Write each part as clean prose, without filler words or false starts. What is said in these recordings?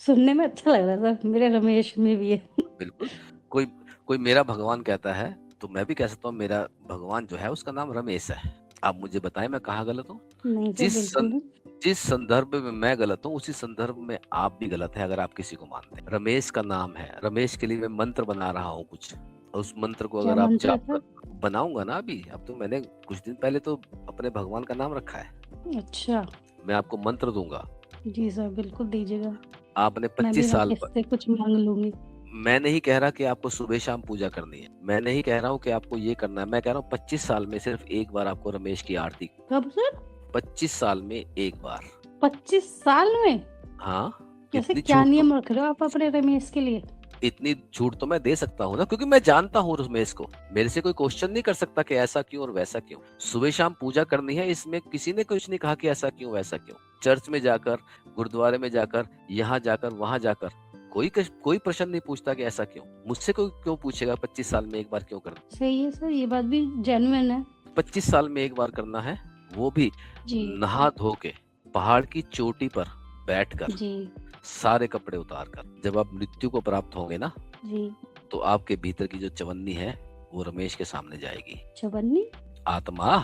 सुनने में अच्छा लग रहा था, मेरे रमेश में भी है। बिल्कुल। कोई कोई मेरा भगवान कहता है तो मैं भी कह सकता हूँ मेरा भगवान जो है उसका नाम रमेश है। आप मुझे बताएं मैं कहाँ गलत हूँ? नहीं सर, जिस बिल्कुल सं, नहीं। जिस संदर्भ में मैं गलत हूँ उसी संदर्भ में आप भी गलत है, अगर आप किसी को मानते हैं। रमेश का नाम है, रमेश के लिए मैं मंत्र बना रहा हूँ कुछ, और उस मंत्र को क्या अगर आप मंत्र है जाप सर? कर बनाऊंगा ना, अभी अब तो मैंने कुछ दिन पहले तो अपने भगवान का नाम रखा है। अच्छा। मैं आपको मंत्र दूंगा। जी सर, बिल्कुल दीजिएगा। आपने मैं भी 25 साल रमेश से कुछ मांग लूंगी। मैं नहीं कह रहा कि आपको सुबह शाम पूजा करनी है, मैं नहीं कह रहा हूँ कि आपको ये करना है, मैं कह रहा हूँ 25 साल में सिर्फ एक बार आपको रमेश की आरती। कब सर? 25 साल में एक बार। 25 साल में? हाँ, ऐसे क्या नियम रख रहे हो आप अपने रमेश के लिए? इतनी छूट तो मैं दे सकता हूँ ना, क्योंकि मैं जानता हूँ रमेश को। मेरे से कोई क्वेश्चन नहीं कर सकता कि ऐसा क्यों और वैसा क्यों। सुबह शाम पूजा करनी है, इसमें किसी ने कुछ नहीं कहा कि ऐसा क्यों वैसा क्यों। चर्च में जाकर, गुरुद्वारे में जाकर, यहाँ जाकर, वहां जाकर कोई प्रश्न नहीं पूछता कि ऐसा क्यों। मुझसे कोई क्यों पूछेगा 25 साल में एक बार क्यों करना? सही है सर, ये बात भी जेन्युइन है। 25 साल में एक बार करना है, वो भी जी। नहा धो के, पहाड़ की चोटी पर बैठकर, जी। सारे कपड़े उतार कर। जब आप मृत्यु को प्राप्त होंगे ना, जी। तो आपके भीतर की जो चवन्नी है वो रमेश के सामने जाएगी। चवन्नी? आत्मा,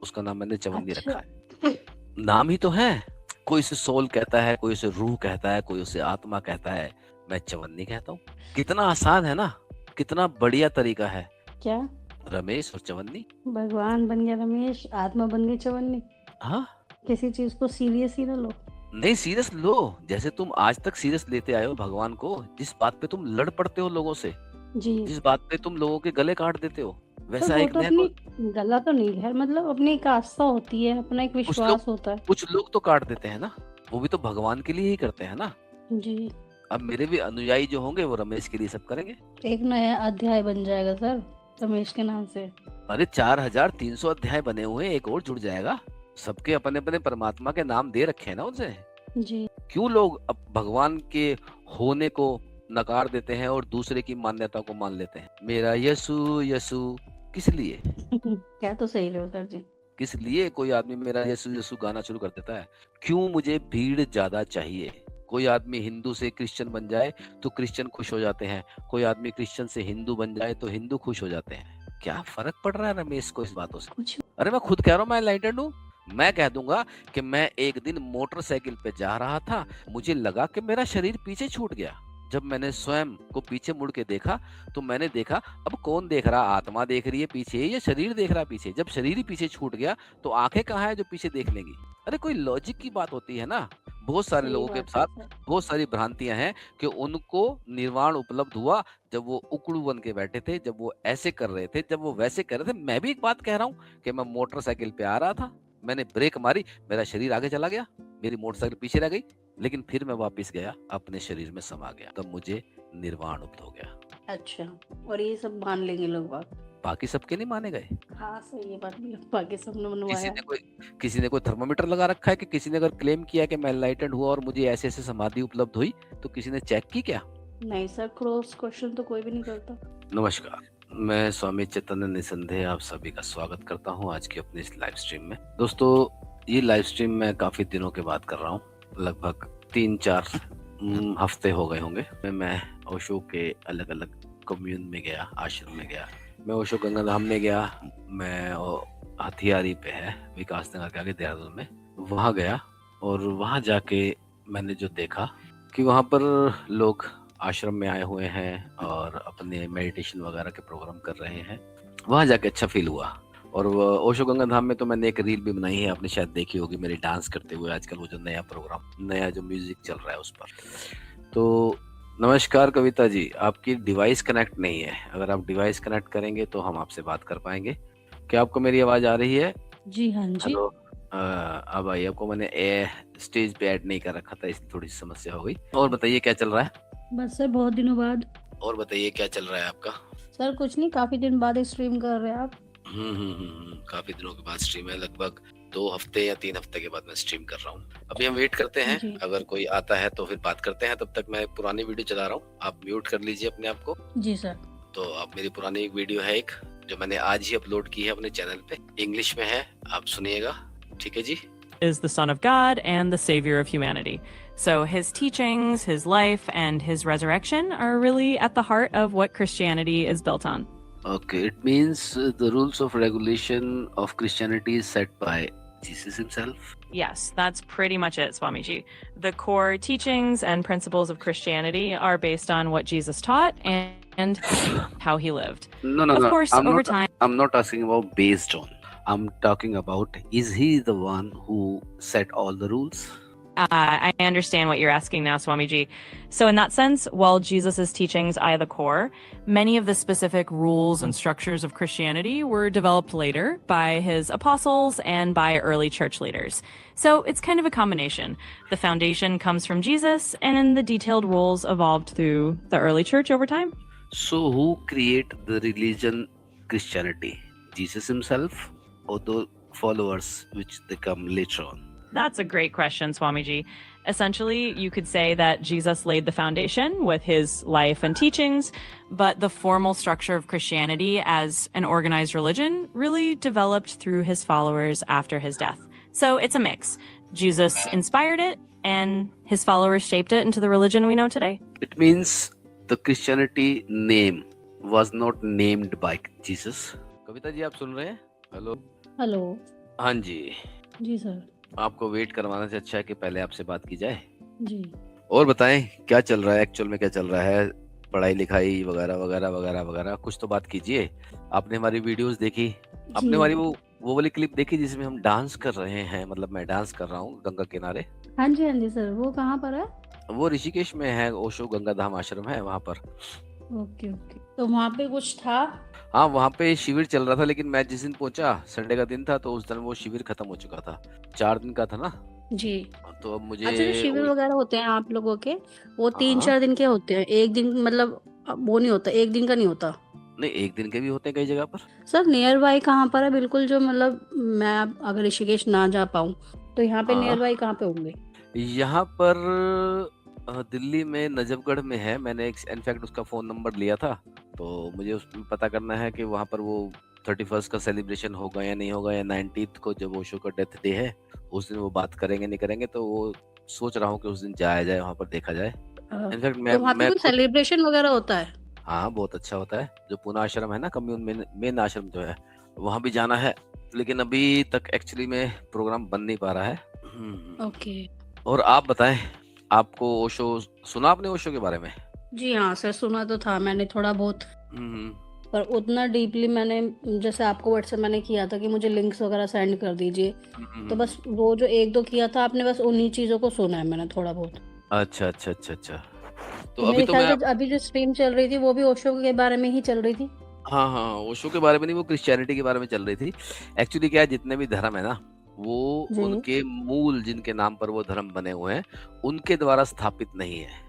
उसका नाम मैंने चवन्नी रखा अच्छा। है। नाम ही तो है। कोई उसे सोल कहता है, कोई उसे रूह कहता है, कोई उसे आत्मा कहता है, मैं चवन्नी कहता हूँ। कितना आसान है ना, कितना बढ़िया तरीका है। क्या? रमेश और चवन्नी। भगवान बन गया रमेश, आत्मा बन गई चवन्नी। हाँ, किसी चीज को सीरियस ही ना लो। नहीं सीरियस लो, जैसे तुम आज तक सीरियस लेते आए हो भगवान को। जिस बात पे तुम लड़ पड़ते हो लोगों से, जी। जिस बात पे तुम लोगों के गले काट देते हो, सर वैसा वो एक तो नया अपनी गला तो नहीं है, मतलब अपनी एक आस्था होती है, अपना एक कुछ लोग विश्वास होता है। कुछ लोग तो काट देते हैं ना, वो भी तो भगवान के लिए ही करते हैं ना। जी। अब मेरे भी अनुयायी जो होंगे वो रमेश के लिए सब करेंगे। एक नया अध्याय बन जाएगा सर रमेश के नाम से। अरे 4300 अध्याय बने हुए हैं, एक और जुड़ जाएगा। सबके अपने अपने परमात्मा के नाम दे रखे हैं ना उनसे। जी। क्यों लोग अब भगवान के होने को नकार देते हैं और दूसरे की मान्यता को मान लेते हैं? मेरा यसु यसु, किस लिए? क्या तो सही रहे हो सर जी। किस लिए कोई आदमी मेरा यसु यसु गाना शुरू कर देता है? क्यों मुझे भीड़ ज्यादा चाहिए? कोई आदमी हिंदू से क्रिश्चियन बन जाए तो क्रिश्चियन खुश हो जाते हैं, कोई आदमी क्रिश्चियन से हिंदू बन जाए तो हिंदू खुश हो जाते हैं। क्या फर्क पड़ रहा है रमेश को इस बातों से? कुछ। अरे मैं खुद कह रहा हूँ, मैं एनलाइटेंड हूँ। मैं कह दूंगा कि मैं एक दिन मोटरसाइकिल पे जा रहा था, मुझे लगा कि मेरा शरीर पीछे छूट गया। जब मैंने स्वयं को पीछे मुड़ के देखा तो मैंने देखा, अब कौन देख रहा, आत्मा देख रही है पीछे या शरीर देख रहा है पीछे? जब शरीर ही पीछे छूट गया तो आंखें कहाँ है जो पीछे देख लेंगी? अरे कोई लॉजिक की बात होती है ना। बहुत सारे सही लोगों के बात है साथ सर। बहुत सारी भ्रांतियां हैं कि उनको निर्वाण उपलब्ध हुआ जब वो उकड़ू बन के बैठे थे, जब वो ऐसे कर रहे थे, जब वो वैसे कर रहे थे। मैं भी एक बात कह रहा हूँ कि मैं मोटरसाइकिल पे आ रहा था, मैंने ब्रेक मारी, मेरा शरीर आगे चला गया, मेरी मोटरसाइकिल पीछे रह गई, लेकिन फिर मैं वापस गया, अपने शरीर में समा गया, तब मुझे निर्वाण उपलब्ध हो गया। अच्छा। और ये सब मान लेंगे लोग बात? बाकी सबके नहीं माने गए। हाँ सही है, बात भी बाकी सबने किसी मनवाया। ने कोई किसी ने कोई थर्मामीटर लगा रखा है कि किसी ने अगर क्लेम किया कि मैं एनलाइटेंड हुआ और मुझे ऐसे ऐसे समाधि उपलब्ध हुई, तो किसी ने चेक की क्या? नहीं सर, क्रॉस क्वेश्चन तो कोई भी नहीं करता। नमस्कार, मैं स्वामी चैतन्य निसंदेह आप सभी का स्वागत करता हूं आज की अपनी इस लाइव स्ट्रीम में। दोस्तों, ये लाइव स्ट्रीम मैं काफी दिनों के बाद कर रहा हूं, लगभग 3-4 हफ्ते हो गए होंगे। मैं ओशो के अलग अलग कम्यून में गया, आश्रम में गया। मैं ओशो गंगा धाम में गया, मैं हथियारी पे है, विकास नगर के आगे देहरादून में, वहाँ गया। और वहाँ जाके मैंने जो देखा कि वहाँ पर लोग आश्रम में आए हुए हैं और अपने मेडिटेशन वगैरह के प्रोग्राम कर रहे हैं, वहाँ जाके अच्छा फील हुआ। और ओशो गंगा धाम में तो मैंने एक रील भी बनाई है, आपने शायद देखी होगी, मेरी डांस करते हुए आजकल वो जो नया प्रोग्राम, नया जो म्यूजिक चल रहा है उस पर। तो नमस्कार कविता जी, आपकी डिवाइस कनेक्ट नहीं है, अगर आप डिवाइस कनेक्ट करेंगे तो हम आपसे बात कर पाएंगे। क्या आपको मेरी आवाज आ रही है? जी हाँ जी। हेलो। अब आई, आपको मैंने स्टेज पे ऐड नहीं कर रखा था, इसलिए थोड़ी समस्या हो गई। और बताइए क्या चल रहा है? बस सर बहुत दिनों बाद। और बताइए क्या चल रहा है आपका? सर कुछ नहीं, काफी दिन बाद स्ट्रीम कर रहे हैं आप। काफी दिनों के बाद स्ट्रीम है, लगभग 2 हफ्ते या 3 हफ्ते के बाद मैं स्ट्रीम कर रहा हूँ। अभी हम वेट करते हैं, जी। अगर कोई आता है तो फिर बात करते हैं। तब तक मैं पुरानी वीडियो चला रहा हूँ, आप म्यूट कर लीजिए अपने आप को। जी सर। तो आप मेरी पुरानी एक वीडियो है एक, जो मैंने आज ही अपलोड की है अपने चैनल पे, इंग्लिश में है, आप सुनिएगा, ठीक है जी? Is the Son of God and the Savior of humanity. So his teachings, his life, and his resurrection are really at the heart of what Christianity is built on. Okay, it means the rules of regulation of Christianity is set by Jesus himself. Yes, that's pretty much it, Swamiji. The core teachings and principles of Christianity are based on what Jesus taught and how he lived. No, Of course, over time. I'm not asking about based on. I'm talking about, is he the one who set all the rules? I understand what you're asking now, Swamiji. So in that sense, while Jesus' teachings are the core, many of the specific rules and structures of Christianity were developed later by his apostles and by early church leaders. So it's kind of a combination. The foundation comes from Jesus, and then the detailed rules evolved through the early church over time. So who create the religion Christianity? Jesus himself or the followers which they come later on? That's a great question, Swamiji. Essentially, you could say that Jesus laid the foundation with his life and teachings, but the formal structure of Christianity as an organized religion really developed through his followers after his death. So it's a mix. Jesus inspired it, and his followers shaped it into the religion we know today. It means the Christianity name was not named by Jesus. Kavita ji, आप सुन रहे हैं? Hello hello. हाँ जी जी sir. आपको wait करवाने से अच्छा है कि पहले आपसे बात की जाए। जी। और बताएं क्या चल रहा है, एक्चुअल में क्या चल रहा है, पढ़ाई लिखाई वगैरह वगैरह वगैरह वगैरह, कुछ तो बात कीजिए। आपने हमारी वीडियोस देखी, आपने हमारी वो वाली क्लिप देखी जिसमें हम डांस कर रहे हैं, मतलब मैं डांस कर रहा हूँ गंगा किनारे। हाँ जी सर। वो कहाँ पर है? वो ऋषिकेश में है, ओशो गंगा धाम आश्रम है वहाँ पर। Okay okay. तो वहाँ पे कुछ था? हाँ, वहाँ पे शिविर चल रहा था, लेकिन मैं जिस दिन पहुंचा संडे का दिन था, तो उस दिन वो शिविर खत्म हो चुका था। 4 दिन का था ना जी। तो अब मुझे अच्छा, जो शिविर वगैरह होते हैं आप लोगों के, वो हाँ। 3-4 दिन के होते हैं, एक दिन मतलब वो नहीं होता, एक दिन का नहीं होता? नहीं, 1 दिन के भी होते हैं कई जगह पर। सर नियर बाई कहाँ पर है? बिल्कुल जो मतलब मैं अगर ऋषिकेश ना जा पाऊँ तो यहाँ पे नियर बाई कहाँ पे होंगे? यहाँ पर दिल्ली में नजफगढ़ में है। मैंने इनफैक्ट उसका फोन नंबर लिया था, तो मुझे उसमें पता करना है कि वहाँ पर वो 31 का सेलिब्रेशन होगा या नहीं होगा, या 19th को जब ओशो का डेथ डे है उस दिन वो बात करेंगे नहीं करेंगे, तो वो सोच रहा हूँ कि उस दिन जाया जाए, वहाँ पर देखा जाए। इनफैक्ट तो वहाँ पे कोई सेलिब्रेशन वगैरह होता है? हाँ, बहुत अच्छा होता है। जो पूना आश्रम है ना, कम्युन मेन आश्रम जो है, वहाँ भी जाना है, लेकिन अभी तक एक्चुअली में प्रोग्राम बन नहीं पा रहा है। ओके। और आप बताएं, आपको ओशो सुना आपने ओशो के बारे में? जी हाँ सर, सुना तो था मैंने थोड़ा बहुत, पर उतना डीपली मैंने, जैसे आपको व्हाट्सएप मैंने किया था कि मुझे लिंक्स वगैरह सेंड कर दीजिए, तो बस वो जो 1-2 किया था आपने, बस उन्हीं चीजों को सुना है मैंने थोड़ा बहुत। अच्छा अच्छा अच्छा अच्छा। तो मेरे ख्याल से अभी जो स्ट्रीम चल रही थी वो भी ओशो के बारे में ही चल रही थी। हाँ हाँ, ओशो के बारे में नहीं, वो क्रिश्चियनिटी के बारे में चल रही थी। एक्चुअली क्या है, जितने भी धर्म है ना, वो उनके मूल जिनके नाम पर वो धर्म बने हुए हैं उनके द्वारा स्थापित नहीं है।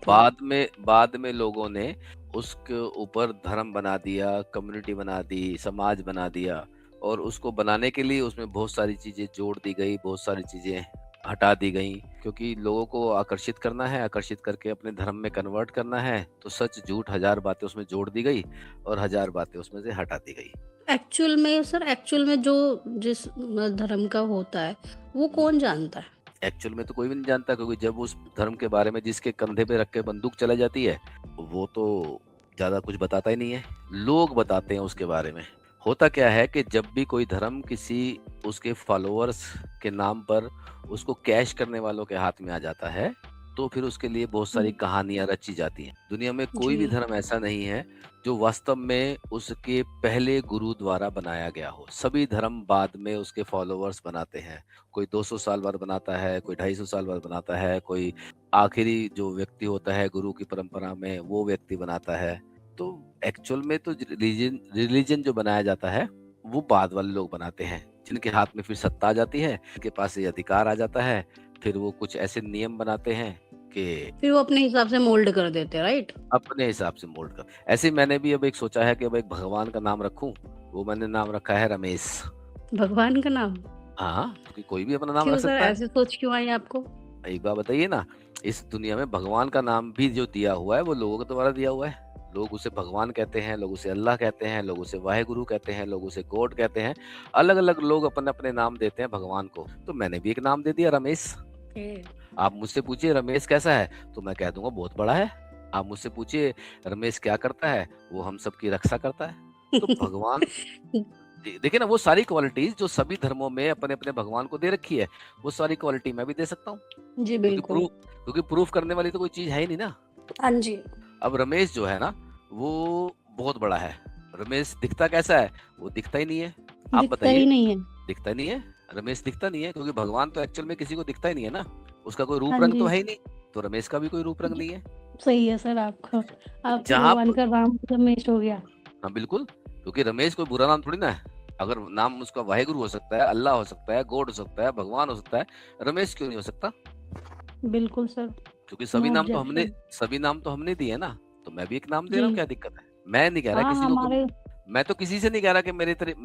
बाद में लोगों ने उसके ऊपर धर्म बना दिया, कम्युनिटी बना दी, समाज बना दिया, और उसको बनाने के लिए उसमें बहुत सारी चीजें जोड़ दी गई, बहुत सारी चीजें हटा दी गई, क्योंकि लोगों को आकर्षित करना है, आकर्षित करके अपने धर्म में कन्वर्ट करना है, तो सच झूठ 1000 बातें उसमें जोड़ दी गई और 1000 बातें उसमें से हटा दी गई। एक्चुअल में जो जिस धर्म का होता है वो कौन जानता है? एक्चुअल में तो कोई भी नहीं जानता, क्योंकि जब उस धर्म के बारे में जिसके कंधे पे रख के बंदूक चलाई जाती है, वो तो ज्यादा कुछ बताता ही नहीं है, लोग बताते हैं उसके बारे में। होता क्या है कि जब भी कोई धर्म किसी उसके फॉलोअर्स के नाम पर उसको कैश करने वालों के हाथ में आ जाता है, तो फिर उसके लिए बहुत सारी कहानियां रची जाती हैं। दुनिया में कोई भी धर्म ऐसा नहीं है जो वास्तव में उसके पहले गुरु द्वारा बनाया गया हो। सभी धर्म बाद में उसके फॉलोअर्स बनाते हैं। कोई 200 साल बाद बनाता है, कोई 250 साल बाद बनाता है, कोई आखिरी जो व्यक्ति होता है गुरु की परंपरा में वो व्यक्ति बनाता है। तो एक्चुअल में तो रिलीजन जो बनाया जाता है वो बाद वाले लोग बनाते हैं, जिनके हाथ में फिर सत्ता आ जाती है, जिनके पास ये अधिकार आ जाता है, फिर वो कुछ ऐसे नियम बनाते हैं कि फिर वो अपने हिसाब से मोल्ड कर देते हैं, राइट? अपने हिसाब से मोल्ड कर। ऐसे मैंने भी अब एक सोचा है कि अब एक भगवान का नाम रखूं, वो मैंने नाम रखा है रमेश। भगवान का नाम? हाँ, क्योंकि कोई भी अपना नाम रख क्यों सकता सर, है। ऐसे सोच क्यों आई आपको? एक बात बताइए ना, इस दुनिया में भगवान का नाम भी जो दिया हुआ है वो लोगों के द्वारा दिया हुआ है। लोग उसे भगवान कहते हैं, लोग उसे अल्लाह कहते हैं, लोग उसे वाहेगुरु कहते हैं, लोग उसे गॉड कहते हैं। अलग अलग लोग अपने अपने नाम देते हैं भगवान को, तो मैंने भी एक नाम दे दिया, रमेश। ओके। आप मुझसे पूछिए रमेश कैसा है, तो मैं कह दूंगा बहुत बड़ा है। आप मुझसे पूछिए रमेश क्या करता है, वो हम सबकी रक्षा करता है। तो भगवान देखिए ना, वो सारी क्वालिटीज जो सभी धर्मों में अपने अपने भगवान को दे रखी है, वो सारी क्वालिटी मैं भी दे सकता हूँ। जी क्योंकि बिल्कुल। प्रूफ करने वाली तो कोई चीज है ही नहीं ना। हाँ जी। अब रमेश जो है ना, वो बहुत बड़ा है। रमेश दिखता कैसा है, वो दिखता ही नहीं है। आप दिखता ही बताइए। नहीं है। दिखता नहीं है, रमेश दिखता नहीं है, क्योंकि भगवान तो एक्चुअल में किसी को दिखता ही नहीं है ना। उसका कोई हाँ रूप रंग तो जी। है ही नहीं, तो रमेश का भी कोई रूप रंग नहीं है। सही है सर आपका। आपके जहाँ भगवान का नाम रमेश हो गया। हाँ बिल्कुल, क्योंकि रमेश कोई बुरा नाम थोड़ी ना है। अगर नाम उसका वाहेगुरु हो सकता है, अल्लाह हो सकता है, गॉड हो सकता है, भगवान हो सकता है, रमेश क्यों नहीं हो सकता? बिल्कुल सर। क्योंकि नो सभी ऑब्जेक्शन। नाम तो हमने दिए ना। तो मैं भी एक नाम दे जी। रहा हूँ, क्या दिक्कत है? मैं नहीं कह रहा हाँ किसी को हमारे। मैं तो किसी से नहीं कह रहा कि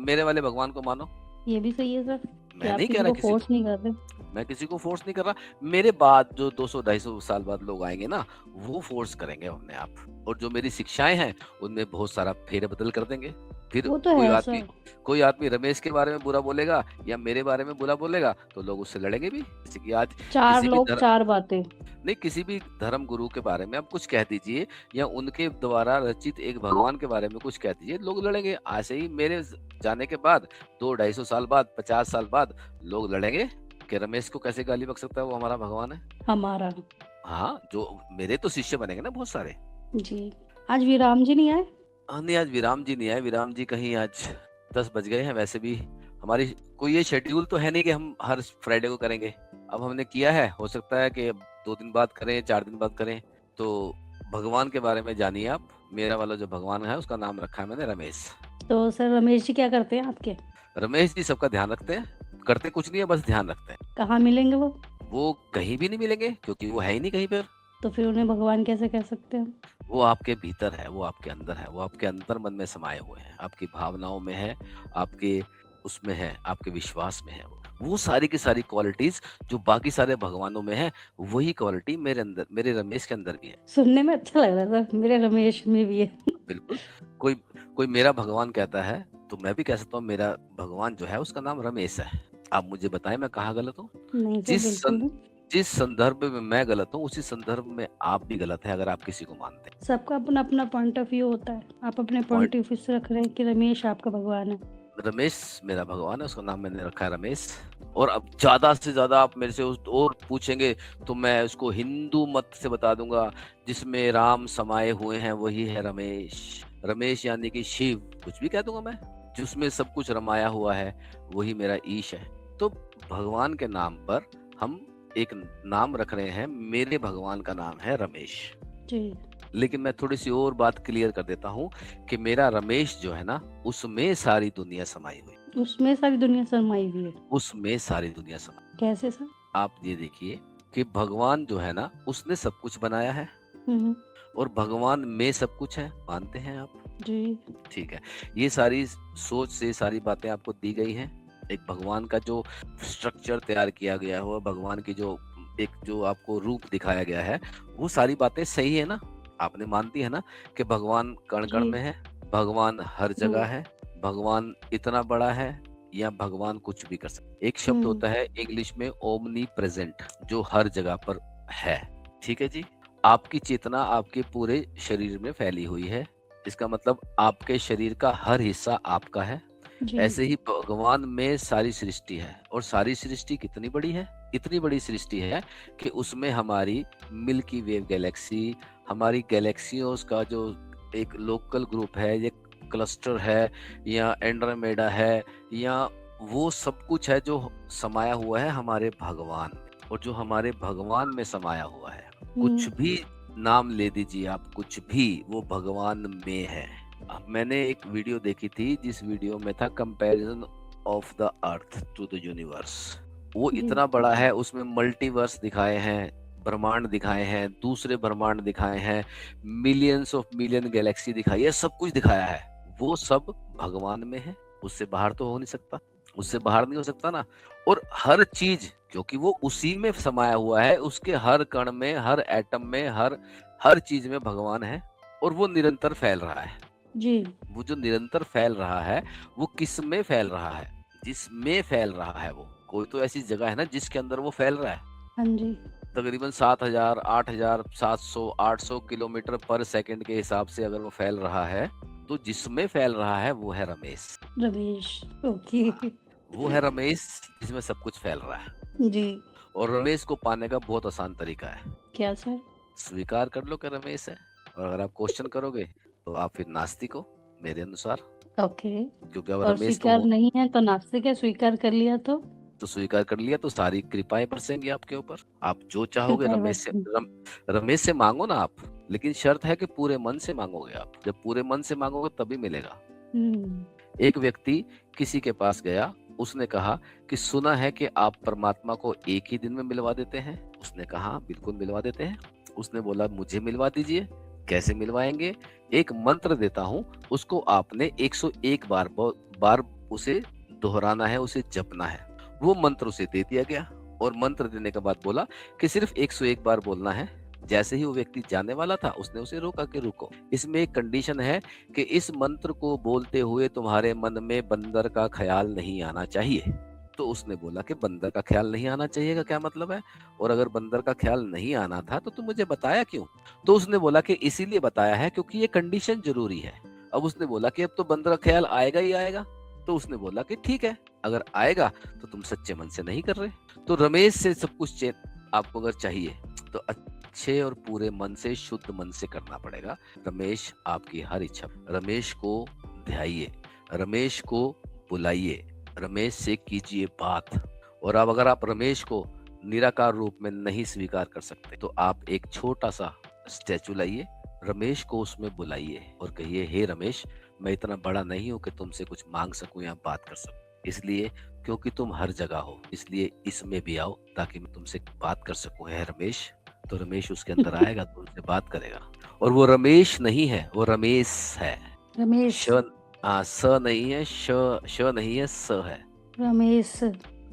मेरे वाले भगवान को मानो। ये भी सही है सर कि मैं आप नहीं कह किसी रहा को किसी को। फोर्स नहीं कर रहे। मैं किसी को फोर्स नहीं कर रहा। मेरे बाद जो 200-250 साल बाद लोग आएंगे ना, वो फोर्स करेंगे अपने आप। और जो मेरी शिक्षाएं हैं, उनमें बहुत सारा फेर बदल कर देंगे। फिर वो तो है सर। कोई आदमी रमेश के बारे में बुरा बोलेगा या मेरे बारे में बुरा बोलेगा, तो लोग उससे लड़ेंगे भी। जैसे कि आज चार किसी भी लोग चार बातें। नहीं, किसी भी धर्म गुरु के बारे में आप कुछ कह दीजिए, या उनके द्वारा रचित एक भगवान के बारे में कुछ कह दीजिए, लोग लड़ेंगे। ऐसे ही मेरे जाने के बाद 200-250 साल बाद, 50 साल बाद लोग लड़ेंगे कि रमेश को कैसे गाली बक सकता है, वो हमारा भगवान है। हमारा। हाँ, जो मेरे तो शिष्य बनेंगे ना बहुत सारे। जी। आज विराम जी नहीं आए। हाँ नहीं, आज विराम जी नहीं आए। विराम जी कहीं आज 10 बज गए हैं। वैसे भी हमारी कोई ये शेड्यूल तो है नहीं कि हम हर फ्राइडे को करेंगे। अब हमने किया है, हो सकता है कि 2 दिन बाद करें, 4 दिन बाद करें। तो भगवान के बारे में जानिए आप। मेरा वाला जो भगवान है, उसका नाम रखा है मैंने रमेश। तो सर रमेश जी क्या करते हैं आपके। रमेश जी सबका ध्यान रखते हैं। करते कुछ नहीं है, बस ध्यान रखते हैं। कहाँ मिलेंगे वो। वो कहीं भी नहीं मिलेंगे, क्योंकि वो है ही नहीं कहीं पर। तो फिर उन्हें भगवान कैसे कह सकते हैं। वो आपके भीतर है, वो आपके अंदर है, वो आपके अंतर मन में समाये हुए हैं, आपकी भावनाओं में है, आपके उसमें है, आपके विश्वास में है। वो सारी की सारी क्वालिटीज जो बाकी सारे भगवानों में है, वही क्वालिटी मेरे अंदर, मेरे रमेश के अंदर भी है। सुनने में अच्छा लग रहा था, मेरे रमेश में भी है। बिल्कुल। कोई कोई मेरा भगवान कहता है, तो मैं भी कह सकता हूँ मेरा भगवान जो है उसका नाम रमेश है। आप मुझे बताएं मैं कहाँ गलत हूँ? नहीं सर जिस बिल्कुल नहीं। जिस संदर्भ में मैं गलत हूँ, उसी संदर्भ में आप भी गलत है, अगर आप किसी को मानते हैं। सबका अपना अपना पॉइंट ऑफ व्यू होता है। आप अपने पॉइंट ऑफ व्यू से रख रहे हैं कि रमेश आपका भगवान है। रमेश मेरा भगवान है, उसका नाम मैंने रखा है रमेश। और अब ज्यादा से ज्यादा आप मेरे से और पूछेंगे, तो मैं उसको हिंदू मत से बता दूंगा, जिसमें राम समाये हुए हैं वही है रमेश। रमेश यानी कि शिव, कुछ भी कह दूंगा मैं। जिसमें सब कुछ रमाया हुआ है, वही मेरा ईश है। तो भगवान के नाम पर हम एक नाम रख रहे हैं। मेरे भगवान का नाम है रमेश। जी। लेकिन मैं थोड़ी सी और बात क्लियर कर देता हूँ कि मेरा रमेश जो है ना, उसमें सारी दुनिया समाई हुई। उसमें सारी दुनिया समाई हुई है। उसमें सारी दुनिया समाई। कैसे सर। आप ये देखिए कि भगवान जो है ना, उसने सब कुछ बनाया है, हम्म। और भगवान में सब कुछ है। मानते हैं आप? जी। ठीक है। ये सारी सोच से सारी बातें आपको दी गई हैं। एक भगवान का जो स्ट्रक्चर तैयार किया गया हो, भगवान की जो आपको रूप दिखाया गया है, वो सारी बातें सही है ना? आपने मानती है ना कि भगवान कण कण जी। में है, भगवान हर जगह है, भगवान इतना बड़ा है, या भगवान कुछ भी कर सकता। एक शब्द होता है इंग्लिश में ओमनी प्रेजेंट, जो हर जगह पर है। ठीक है जी। आपकी चेतना आपके पूरे शरीर में फैली हुई है। इसका मतलब आपके शरीर का हर हिस्सा आपका है। जी। ऐसे ही भगवान में सारी सृष्टि है। और सारी सृष्टि कितनी बड़ी है? इतनी बड़ी सृष्टि है कि उसमें हमारी मिल्की वेव गैलेक्सी, हमारी गैलेक्सियों का जो एक लोकल ग्रुप है, ये क्लस्टर है, या एंड्रोमेडा है, या वो सब कुछ है जो समाया हुआ है हमारे भगवान। और जो हमारे भगवान में समाया हुआ है, कुछ भी नाम ले दीजिए आप, कुछ भी, वो भगवान में है। मैंने एक वीडियो देखी थी, जिस वीडियो में था comparison of the earth to the universe. वो इतना बड़ा है, उसमें मल्टीवर्स दिखाए हैं, ब्रह्मांड दिखाए हैं, दूसरे ब्रह्मांड दिखाए हैं, मिलियंस ऑफ मिलियन गैलेक्सी दिखाई है, सब कुछ दिखाया है। वो सब भगवान में है। उससे बाहर तो हो नहीं सकता, उससे बाहर नहीं हो सकता ना। और हर चीज, क्योंकि वो उसी में समाया हुआ है, उसके हर कण में, हर एटम में, हर चीज में भगवान है। और वो निरंतर फैल रहा है जी। वो जो निरंतर फैल रहा है, वो किस में फैल रहा है? जिसमें फैल रहा है। वो कोई तो ऐसी जगह है ना जिसके अंदर वो फैल रहा है। हाँ जी। तकरीबन 7,000, 8,000, 700, 800 किलोमीटर पर सेकंड के हिसाब से अगर वो फैल रहा है, तो जिसमें फैल रहा है वो है रमेश। रमेश, ओके। वो है रमेश जिसमें सब कुछ फैल रहा है। जी। और रमेश को पाने का बहुत आसान तरीका है, क्या सर? स्वीकार कर लो कि रमेश है। और अगर आप क्वेश्चन करोगे तो आप फिर नास्तिक हो मेरे अनुसार, ओके। क्योंकि अब और रमेश को स्वीकार नहीं है तो नास्तिक है, स्वीकार कर लिया तो स्वीकार कर लिया तो सारी कृपाएं बरसेंगी आपके ऊपर। आप जो चाहोगे कृपा रमेश से रमेश से मांगो ना आप, लेकिन शर्त है कि पूरे मन से मांगोगे। आप जब पूरे मन से मांगोगे तभी मिलेगा। एक व्यक्ति किसी के पास गया, उसने कहा कि सुना है कि आप परमात्मा को एक ही दिन में मिलवा देते हैं। उसने कहा बिल्कुल मिलवा देते हैं। उसने बोला मुझे मिलवा दीजिए। कैसे मिलवाएंगे? एक मंत्र देता हूँ, उसको आपने 101 बार उसे दोहराना है, उसे जपना है। वो मंत्र उसे दे दिया गया और मंत्र देने के बाद बोला कि सिर्फ 101 बार बोलना है। जैसे ही वो व्यक्ति जाने वाला था, उसने उसे रोका कि रुको, इसमें एक कंडीशन है कि इस मंत्र को बोलते हुए तुम्हारे मन में बंदर का ख्याल नहीं आना चाहिए। तो उसने बोला कि बंदर का ख्याल नहीं आना चाहिए का क्या मतलब है? और अगर बंदर का ख्याल नहीं आना था तो तुम मुझे बताया क्यों? तो उसने बोला कि इसीलिए बताया है क्योंकि ये कंडीशन जरूरी है। अब उसने बोला कि अब तो बंदर का ख्याल आएगा ही आएगा। तो उसने बोला कि ठीक है, अगर आएगा तो तुम सच्चे मन से नहीं कर रहे। तो रमेश से सब कुछ आपको अगर चाहिए तो अच्छे और पूरे मन से, शुद्ध मन से करना पड़ेगा। रमेश आपकी हर इच्छा, रमेश को ध्याइए, रमेश को बुलाइए, रमेश से कीजिए बात। और अब अगर आप रमेश को निराकार रूप में नहीं स्वीकार कर सकते तो आप एक छोटा सा स्टैचू लाइए, रमेश को उसमें बुलाइए और कहिए हे रमेश, मैं इतना बड़ा नहीं हूं कि तुमसे कुछ मांग सकूं या बात कर सकूं, इसलिए क्योंकि तुम हर जगह हो, इसलिए इसमें भी आओ ताकि मैं तुमसे बात कर सकूं। है रमेश? तो रमेश उसके अंदर आएगा तो उससे बात करेगा। और वो रमेश नहीं है, वो रमेश है। रमेश। स नहीं है, श नहीं है, स है। रमेश।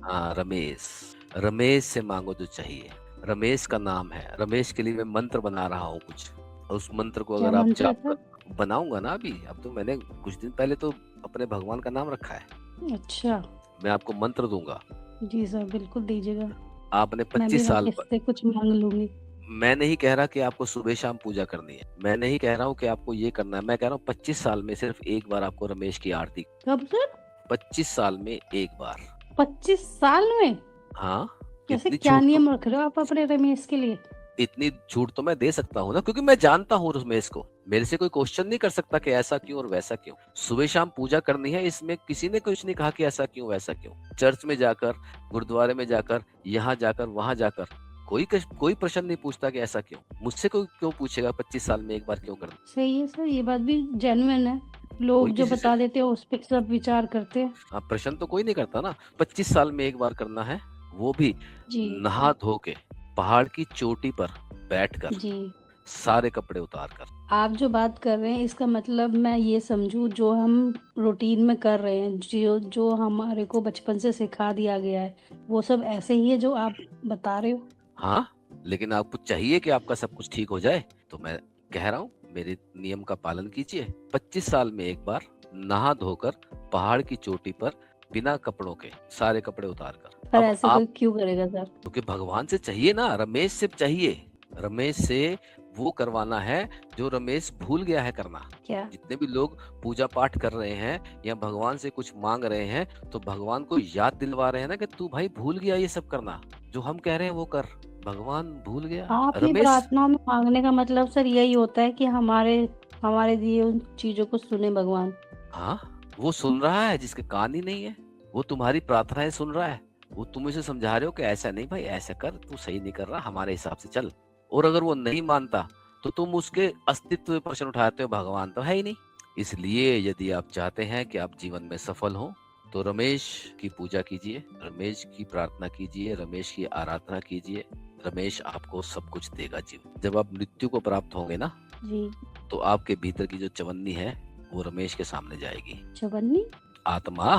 हाँ रमेश। रमेश से मांगो जो चाहिए। रमेश का नाम है। रमेश के लिए मैं मंत्र बना रहा हूँ कुछ, और उस मंत्र को क्या अगर आप मंत्र है जाप सर? बनाऊंगा ना, अभी अब तो मैंने कुछ दिन पहले तो अपने भगवान का नाम रखा है। अच्छा। मैं आपको मंत्र दूंगा, जी सर, बिल्कुल दीजिएगा। आपने मैं भी 25 साल पर, इससे कुछ मांग लूंगी। मैं नहीं कह रहा कि आपको सुबह शाम पूजा करनी है, मैं नहीं कह रहा हूँ कि आपको ये करना है, मैं कह रहा हूँ 25 साल में सिर्फ एक बार आपको रमेश की आरती। कब सर? 25 साल में एक बार। 25 साल में? हाँ। कैसे, इतनी क्या छूट तो, नियम रख रहे हो आप अपने रमेश के लिए? इतनी छूट तो मैं दे सकता हूँ ना, क्योंकि मैं जानता हूँ रमेश को। मेरे से कोई क्वेश्चन नहीं कर सकता कि ऐसा क्यों और वैसा क्यों। सुबह शाम पूजा करनी है, इसमें किसी ने कुछ नहीं कहा कि ऐसा क्यों वैसा क्यों। चर्च में जाकर, गुरुद्वारे में जाकर, यहाँ जाकर, वहां जाकर कोई प्रश्न नहीं पूछता कि ऐसा क्यों। मुझसे कोई क्यों पूछेगा 25 साल में एक बार क्यों करना? सही है सर, ये बात भी जेन्युइन है। लोग कोई जो किसी से बता देते हैं उस पर सब विचार करते हैं। प्रश्न तो कोई नहीं करता ना। 25 साल में एक बार करना है, वो भी जी। नहा धो के, पहाड़ की चोटी पर बैठकर, जी। सारे कपड़े उतार कर। आप जो बात कर रहे हैं इसका मतलब मैं ये समझूं, जो हम रूटीन में कर रहे हैं, जो जो हमारे को बचपन से सिखा दिया गया है, वो सब ऐसे ही है जो आप बता रहे हो? हाँ, लेकिन आपको चाहिए कि आपका सब कुछ ठीक हो जाए, तो मैं कह रहा हूँ मेरे नियम का पालन कीजिए। 25 साल में एक बार नहा धोकर, पहाड़ की चोटी पर, बिना कपड़ों के, सारे कपड़े उतार कर। पर अब ऐसे आप, कोई क्यों करेगा सर? क्योंकि भगवान से चाहिए ना, रमेश से चाहिए। रमेश से वो करवाना है जो रमेश भूल गया है करना। क्या? जितने भी लोग पूजा पाठ कर रहे हैं या भगवान से कुछ मांग रहे हैं, तो भगवान को याद दिलवा रहे हैं ना कि तू भाई भूल गया ये सब करना, जो हम कह रहे हैं वो कर। भगवान भूल गया। आपकी रमेश, प्रार्थनाओं में मांगने का मतलब सर यही होता है कि हमारे हमारे दिए उन चीजों को सुने भगवान। हाँ, वो सुन रहा है जिसके कान ही नहीं है, वो तुम्हारी प्रार्थनाएं सुन रहा है। वो तुम उसे समझा रहे हो कि ऐसा नहीं भाई, ऐसा कर, तू सही नहीं कर रहा, हमारे हिसाब से चल। और अगर वो नहीं मानता तो तुम उसके अस्तित्व पे प्रश्न उठाते हो, भगवान तो है ही नहीं। इसलिए यदि आप चाहते हैं कि आप जीवन में सफल हो, तो रमेश की पूजा कीजिए, रमेश की प्रार्थना कीजिए, रमेश की आराधना कीजिए। रमेश आपको सब कुछ देगा जीवन। जब आप मृत्यु को प्राप्त होंगे ना, जी। तो आपके भीतर की जो चवन्नी है वो रमेश के सामने जाएगी। चवन्नी? आत्मा,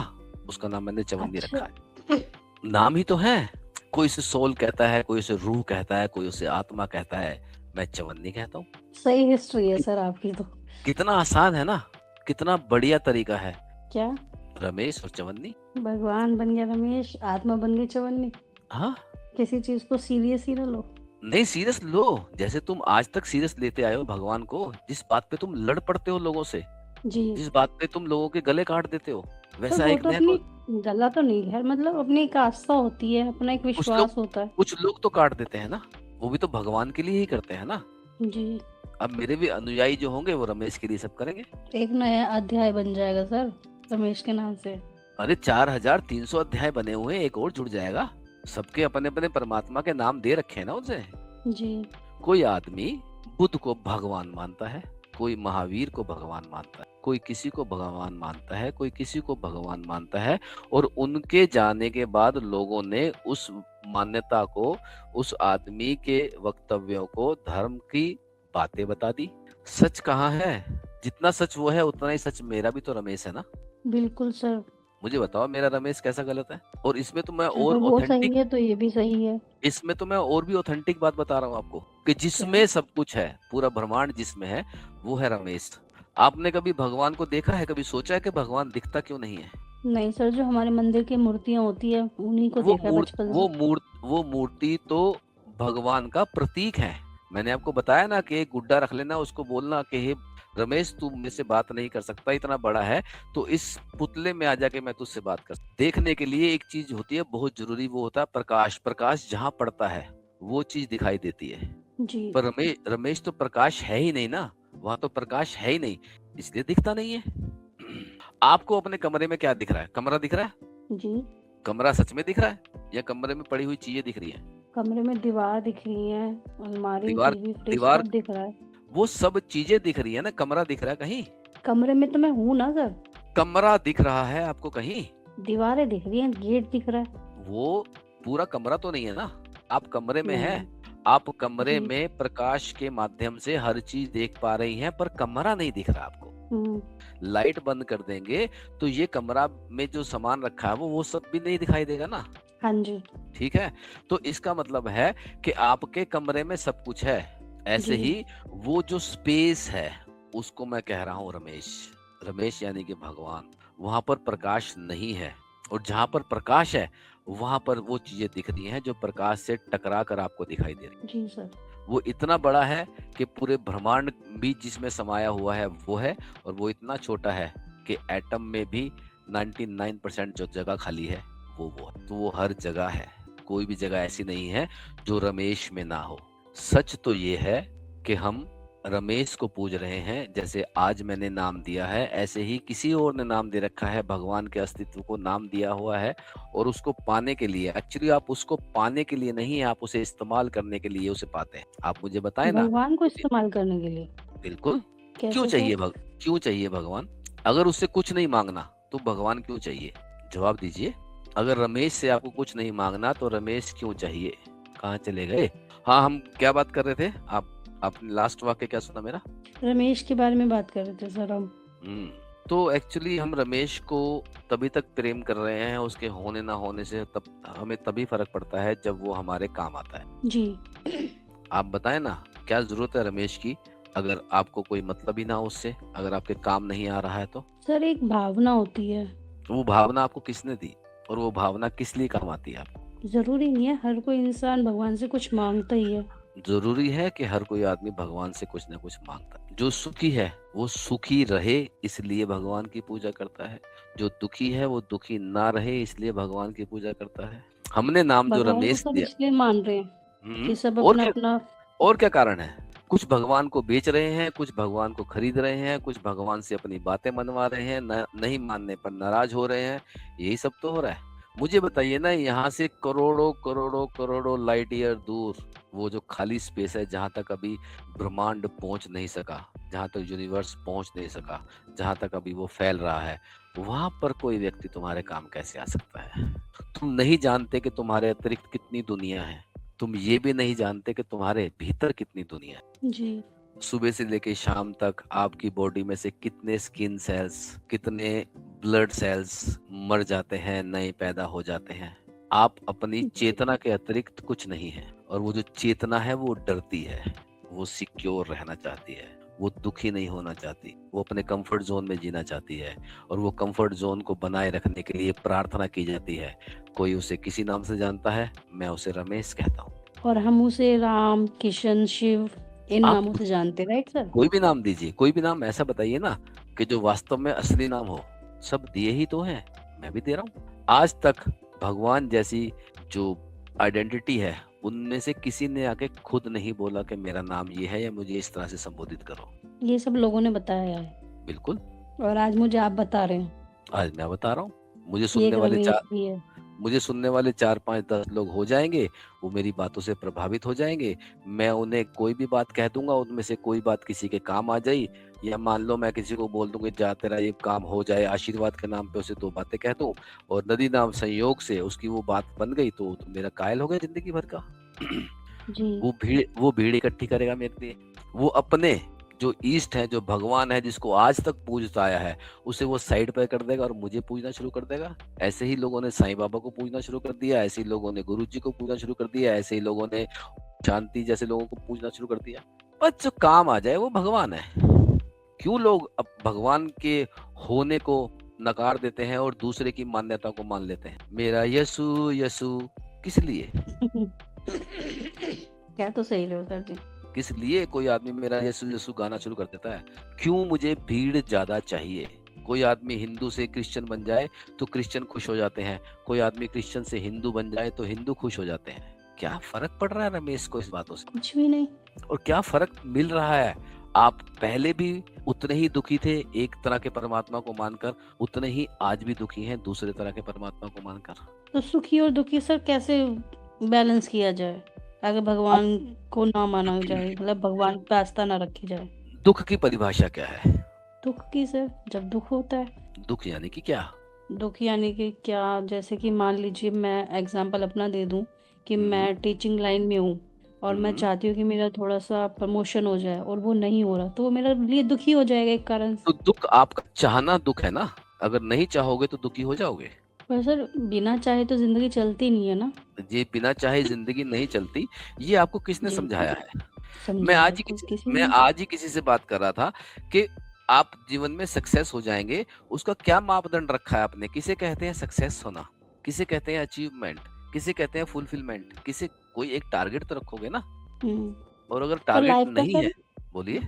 उसका नाम मैंने चवन्नी अच्छा। रखा है। नाम ही तो है। कोई उसे सोल कहता है, कोई उसे रूह कहता है, कोई उसे आत्मा कहता है, मैं चवन्नी कहता हूँ। सही हिस्ट्री है सर आपकी तो। कितना आसान है ना, कितना बढ़िया तरीका है। क्या? रमेश और चवन्नी। भगवान बन गया रमेश, आत्मा बन गई चवन्नी। हाँ, किसी चीज को सीरियस ही ना लो। नहीं, सीरियस लो। जैसे तुम आज तक सीरियस लेते आए हो भगवान को, जिस बात पे तुम लड़ पड़ते हो लोगों से, जी जिस बात पे तुम लोगों के गले काट देते हो, सर, वैसा वो एक तो नया अपनी गला तो नहीं है, मतलब अपनी एक आस्था होती है, अपना एक कुछ लोग विश्वास होता है। कुछ लोग तो काट देते हैं ना, वो भी तो भगवान के लिए ही करते हैं ना। जी, अब मेरे भी अनुयायी जो होंगे वो रमेश के लिए सब करेंगे। एक नया अध्याय बन जाएगा सर रमेश के नाम से। अरे 4300 अध्याय बने हुए हैं, एक और जुड़ जाएगा। सबके अपने अपने परमात्मा के नाम दे रखे हैं ना उसे। जी कोई आदमी बुद्ध को भगवान मानता है, कोई महावीर को भगवान मानता है, कोई किसी को भगवान मानता है, कोई किसी को भगवान मानता है, और उनके जाने के बाद लोगों ने उस मान्यता को, उस आदमी के वक्तव्यों को धर्म की बातें बता दी। सच कहाँ है? जितना सच वो है उतना ही सच मेरा भी तो रमेश है ना। बिल्कुल सर। मुझे बताओ मेरा रमेश कैसा गलत है? और इसमें तो मैं अगर और वो सही ऑथेंटिक है तो ये भी सही है। इसमें तो मैं और भी ऑथेंटिक बात बता रहा हूँ आपको कि क्या? जिसमें सब कुछ है, पूरा ब्रह्मांड जिसमें है, वो है रमेश। आपने कभी भगवान को देखा है? कभी सोचा है कि भगवान दिखता क्यों नहीं है? नहीं सर, जो हमारे मंदिर की मूर्तियां होती है उन्हीं को वो देखा है मूर्त बचपन वो से। मूर्त वो मूर्ति तो भगवान का प्रतीक है। मैंने आपको बताया ना कि एक गुड्डा रख लेना, उसको बोलना कि हे रमेश, तू मेरे से बात नहीं कर सकता, इतना बड़ा है, तो इस पुतले में आ जाके मैं तुझसे बात कर। देखने के लिए एक चीज होती है बहुत जरूरी, वो होता है प्रकाश। प्रकाश जहाँ पड़ता है वो चीज दिखाई देती है। जी पर रमेश तो प्रकाश है ही नहीं ना, वहां तो प्रकाश है ही नहीं, इसलिए दिखता नहीं है। आपको अपने कमरे में क्या दिख रहा है? कमरा दिख रहा है? जी। कमरा सच में दिख रहा है या कमरे में पड़ी हुई चीजें दिख रही है? कमरे में दीवार दिख रही है, अलमारी, दीवार टीवी, फ्रिज दीवार सब दिख रहा है। वो सब चीजें दिख रही है ना, कमरा दिख रहा है कहीं? कमरे में तो मैं हूँ ना सर। कमरा दिख रहा है आपको कहीं? दीवारें दिख रही हैं, गेट दिख रहा है। वो पूरा कमरा तो नहीं है ना। आप कमरे में हैं, नहीं। आप कमरे जी। में प्रकाश के माध्यम से हर चीज देख पा रही हैं, पर कमरा नहीं दिख रहा आपको। लाइट बंद कर देंगे तो ये कमरा में जो सामान रखा है वो सब भी नहीं दिखाई देगा ना। हाँ जी। ठीक है, तो इसका मतलब है कि आपके कमरे में सब कुछ है। ऐसे जी। ही वो जो स्पेस है उसको मैं कह रहा हूँ रमेश। रमेश यानी कि भगवान, वहां पर प्रकाश नहीं है, और जहां पर प्रकाश है वहां पर वो चीजें दिख रही हैं जो प्रकाश से टकरा कर आपको दिखाई दे रही। जी सर। वो इतना बड़ा है कि पूरे ब्रह्मांड भी जिसमें समाया हुआ है वो है, और वो इतना छोटा है कि एटम में भी 99% जो जगह खाली है वो है। तो वो हर जगह है, कोई भी जगह ऐसी नहीं है जो रमेश में ना हो। सच तो ये है कि हम रमेश को पूज रहे हैं, जैसे आज मैंने नाम दिया है ऐसे ही किसी और ने नाम दे रखा है, भगवान के अस्तित्व को नाम दिया हुआ है, और उसको पाने के लिए, एक्चुअली आप उसको पाने के लिए नहीं, आप उसे इस्तेमाल करने के लिए उसे पाते हैं। आप मुझे बताएं ना। भगवान को इस्तेमाल करने के लिए? बिल्कुल। क्यों कैसे चाहिए सर? क्यों चाहिए भगवान? अगर उससे कुछ नहीं मांगना तो भगवान क्यों चाहिए? जवाब दीजिए। अगर रमेश से आपको कुछ नहीं मांगना तो रमेश क्यों चाहिए? कहाँ चले गए? हाँ, हम क्या बात कर रहे थे? आपने लास्ट वाक्य क्या सुना मेरा? रमेश के बारे में बात कर रहे थे सर हम। तो एक्चुअली हम रमेश को तभी तक प्रेम कर रहे हैं, उसके होने ना होने से तब हमें तभी फर्क पड़ता है जब वो हमारे काम आता है। जी। आप बताएं ना, क्या जरूरत है रमेश की अगर आपको कोई मतलब ही ना हो उससे, अगर आपके काम नहीं आ रहा है तो? सर, एक भावना होती है। वो भावना आपको किसने दी, और वो भावना किस लिए काम आती है आपको? जरूरी नहीं है हर कोई इंसान भगवान से कुछ मांगता ही है। जरूरी है कि हर कोई आदमी भगवान से कुछ ना कुछ मांगता है। जो सुखी है वो सुखी रहे इसलिए भगवान की पूजा करता है, जो दुखी है वो दुखी ना रहे इसलिए भगवान की पूजा करता है। हमने नाम जो भगवान को रमेश सब दिया। इसलिए मान रहे हैं कि सब और अपना क्या अपना। और क्या कारण है? कुछ भगवान को बेच रहे हैं, कुछ भगवान को खरीद रहे हैं, कुछ भगवान से अपनी बातें मनवा रहे हैं, नहीं मानने पर नाराज हो रहे हैं, यही सब तो हो रहा है। मुझे बताइए ना, यहाँ से करोड़ों करोड़ों करोड़ों लाइट ईयर दूर वो जो खाली स्पेस है जहाँ तक अभी ब्रह्मांड पहुंच नहीं सका, जहाँ तक यूनिवर्स पहुंच नहीं सका, जहाँ तक अभी वो फैल रहा है, वहां पर कोई व्यक्ति तुम्हारे काम कैसे आ सकता है? तुम नहीं जानते कि तुम्हारे अतिरिक्त कितनी दुनिया है, तुम ये भी नहीं जानते कि तुम्हारे भीतर कितनी दुनिया है। जी। सुबह से लेके शाम तक आपकी बॉडी में से कितने स्किन सेल्स, कितने ब्लड सेल्स मर जाते हैं, नए पैदा हो जाते हैं। आप अपनी चेतना के अतिरिक्त कुछ नहीं है, और वो जो चेतना है वो डरती है, वो सिक्योर रहना चाहती है, वो दुखी नहीं होना चाहती, वो अपने कंफर्ट जोन में जीना चाहती है और वो कंफर्ट जोन को बनाए रखने के लिए प्रार्थना की जाती है। कोई उसे किसी नाम से जानता है, मैं उसे रमेश कहता हूँ। और हम उसे राम, किशन, शिव इन आप नामों से जानते हैं, राइट सर? कोई भी नाम दीजिए, कोई भी नाम ऐसा बताइए ना कि जो वास्तव में असली नाम हो। सब दिए ही तो हैं, मैं भी दे रहा हूँ। आज तक भगवान जैसी जो आइडेंटिटी है, उनमें से किसी ने आके खुद नहीं बोला कि मेरा नाम ये है या मुझे इस तरह से संबोधित करो। ये सब लोगों ने बताया है बिल्कुल, और आज मुझे आप बता रहे हैं। आज मैं बता रहा हूँ। ये एक रमेश भी है। मुझे सुनने वाले 4, 5, 10 लोग हो जाएंगे, वो मेरी बातों से प्रभावित हो जाएंगे। मैं उन्हें कोई भी बात कह दूंगा, उनमें से कोई बात किसी के काम आ जाई, या मान लो मैं किसी को बोल दूंगा जा तेरा ये काम हो जाए, आशीर्वाद के नाम पे उसे 2 बातें कह दूं और नदी नाम संयोग से उसकी वो बात बन गई, तो मेरा कायल हो गया जिंदगी भर का। जी। वो भीड़ इकट्ठी करेगा मेरे लिए। वो अपने जो ईस्ट है, जो भगवान है, जिसको आज तक पूजता आया है, उसे वो साइड पे कर देगा और मुझे पूजना शुरू कर देगा। ऐसे ही लोगों ने साईं बाबा को पूजना शुरू कर दिया, ऐसे ही लोगों ने गुरु जी को पूजना शुरू कर दिया, ऐसे ही लोगों ने शांति जैसे लोगों को पूजना शुरू कर दिया। पर जो काम आ जाए वो भगवान है। क्यों लोग अब भगवान के होने को नकार देते हैं और दूसरे की मान्यता को मान लेते हैं? मेरा यीशु यीशु किस लिए? क्या तो सही रहे हो सर जी। किस लिए कोई आदमी मेरा यीशु यीशु गाना शुरू कर देता है? क्यों मुझे भीड़ ज्यादा चाहिए? कोई आदमी हिंदू से क्रिश्चियन बन जाए तो क्रिश्चियन खुश हो जाते हैं, कोई आदमी क्रिश्चियन से हिंदू बन जाए तो हिंदू खुश हो जाते हैं। क्या फर्क पड़ रहा है रमेश को इस बातों से? कुछ भी नहीं। और क्या फर्क मिल रहा है? आप पहले भी उतने ही दुखी थे एक तरह के परमात्मा को मानकर, उतने ही आज भी दुखी हैं दूसरे तरह के परमात्मा को मानकर। तो सुखी और दुखी सर कैसे बैलेंस किया जाए अगर भगवान को ना माना जाए, मतलब भगवान पे आस्था ना रखी जाए? दुख की परिभाषा क्या है? दुख की सर, जब दुख होता है। दुख यानी कि क्या? दुख यानी कि क्या, जैसे कि मान लीजिए मैं एग्जांपल अपना दे दूं कि मैं टीचिंग लाइन में हूँ और मैं चाहती हूँ कि मेरा थोड़ा सा प्रमोशन हो जाए और वो नहीं हो रहा, तो वो मेरे लिए दुखी हो जाएगा एक कारण से। तो दुख आपका चाहना दुख है ना, अगर नहीं चाहोगे तो दुखी हो जाओगे। पर सर बिना चाहे तो जिंदगी चलती नहीं है ना। ये बिना चाहे जिंदगी नहीं चलती, ये आपको किसने जी। समझाया है? मैं समझाया आज ही तो किसी किसी मैं ने। आज ही किसी से बात कर रहा था कि आप जीवन में सक्सेस हो जाएंगे, उसका क्या मापदंड रखा है आपने? किसे कहते हैं सक्सेस होना, किसे कहते हैं अचीवमेंट, किसे कहते हैं फुलफिलमेंट, किसे कोई एक टारगेट तो रखोगे ना। और अगर पर टारगेट लाइफ का नहीं सर। है, बोलिए।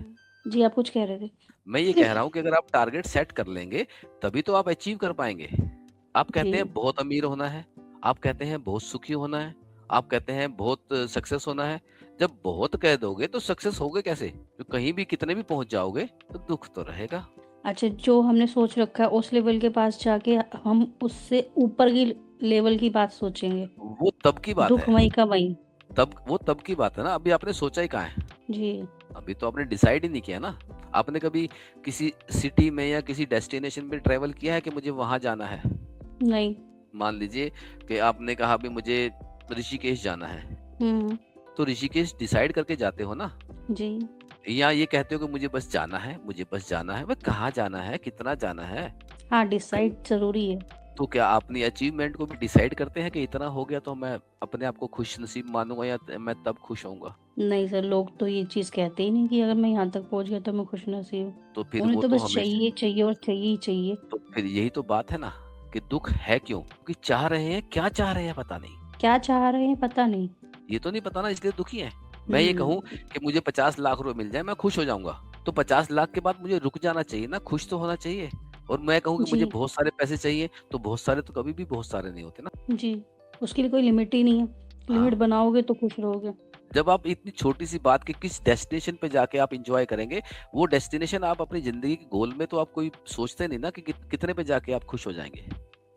जी आप कुछ कह रहे थे। मैं ये कह रहा हूँ कि अगर आप टारगेट सेट कर लेंगे तभी तो आप अचीव कर पाएंगे। आप कहते जी। हैं बहुत अमीर होना है, आप कहते हैं बहुत सुखी होना है, आप कहते हैं बहुत सक्सेस होना है। जब बहुत कह दोगे तो सक्सेस होगे कैसे? तो कहीं भी कितने भी पहुंच जाओगे तो दुख तो रहेगा। अच्छा, जो हमने सोच रखा है उस लेवल के पास जाके हम उससे ऊपर की लेवल की बात सोचेंगे। वो तब की बात दुख है, वहीं का वहीं। तब की बात है ना। अभी आपने सोचा ही कहाँ है? जी। अभी तो आपने डिसाइड ही नहीं किया ना। आपने कभी किसी सिटी में या किसी डेस्टिनेशन पे ट्रेवल किया है कि मुझे वहां जाना है? नहीं। मान लीजिए कि आपने कहा भी मुझे ऋषिकेश जाना है, तो ऋषिकेश डिसाइड करके जाते हो ना। जी। या ये कहते हो कि मुझे बस जाना है, मुझे बस जाना है। वह कहाँ जाना है, कितना जाना है? हाँ, डिसाइड जरूरी है। तो क्या अपनी अचीवमेंट को भी डिसाइड करते हैं कि इतना हो गया तो मैं अपने आप को खुश नसीब मानूंगा या मैं तब खुश होऊंगा? नहीं सर, लोग तो ये चीज कहते ही नहीं कि अगर मैं यहाँ तक पहुंच गया तो मैं खुश नसीब हूँ। तो फिर उन्हें वो तो तो बस हमेशा, चाहिए चाहिए और चाहिए ही चाहिए। तो फिर यही तो बात है ना कि दुख है क्यों? क्योंकि चाह रहे हैं, क्या चाह रहे हैं पता नहीं। क्या चाह रहे हैं पता नहीं। ये तो नहीं पता ना, इसलिए दुखी है। मैं ये कहूँ कि मुझे 50 लाख रुपए मिल जाए मैं खुश हो जाऊंगा, तो 50 लाख के बाद मुझे रुक जाना चाहिए ना, खुश तो होना चाहिए। और मैं कहूँ कि मुझे जी। बहुत सारे पैसे चाहिए, तो बहुत सारे तो कभी भी बहुत सारे नहीं होते ना। जी, उसके लिए कोई लिमिट ही नहीं है। लिमिट हाँ, बनाओगे तो खुश रहोगे। जब आप इतनी छोटी सी बात के किस डेस्टिनेशन पे जाके आप इंजॉय करेंगे, वो डेस्टिनेशन आप अपनी जिंदगी के गोल में तो आप कोई सोचते नहीं ना कि कितने पे जाके आप खुश हो जाएंगे।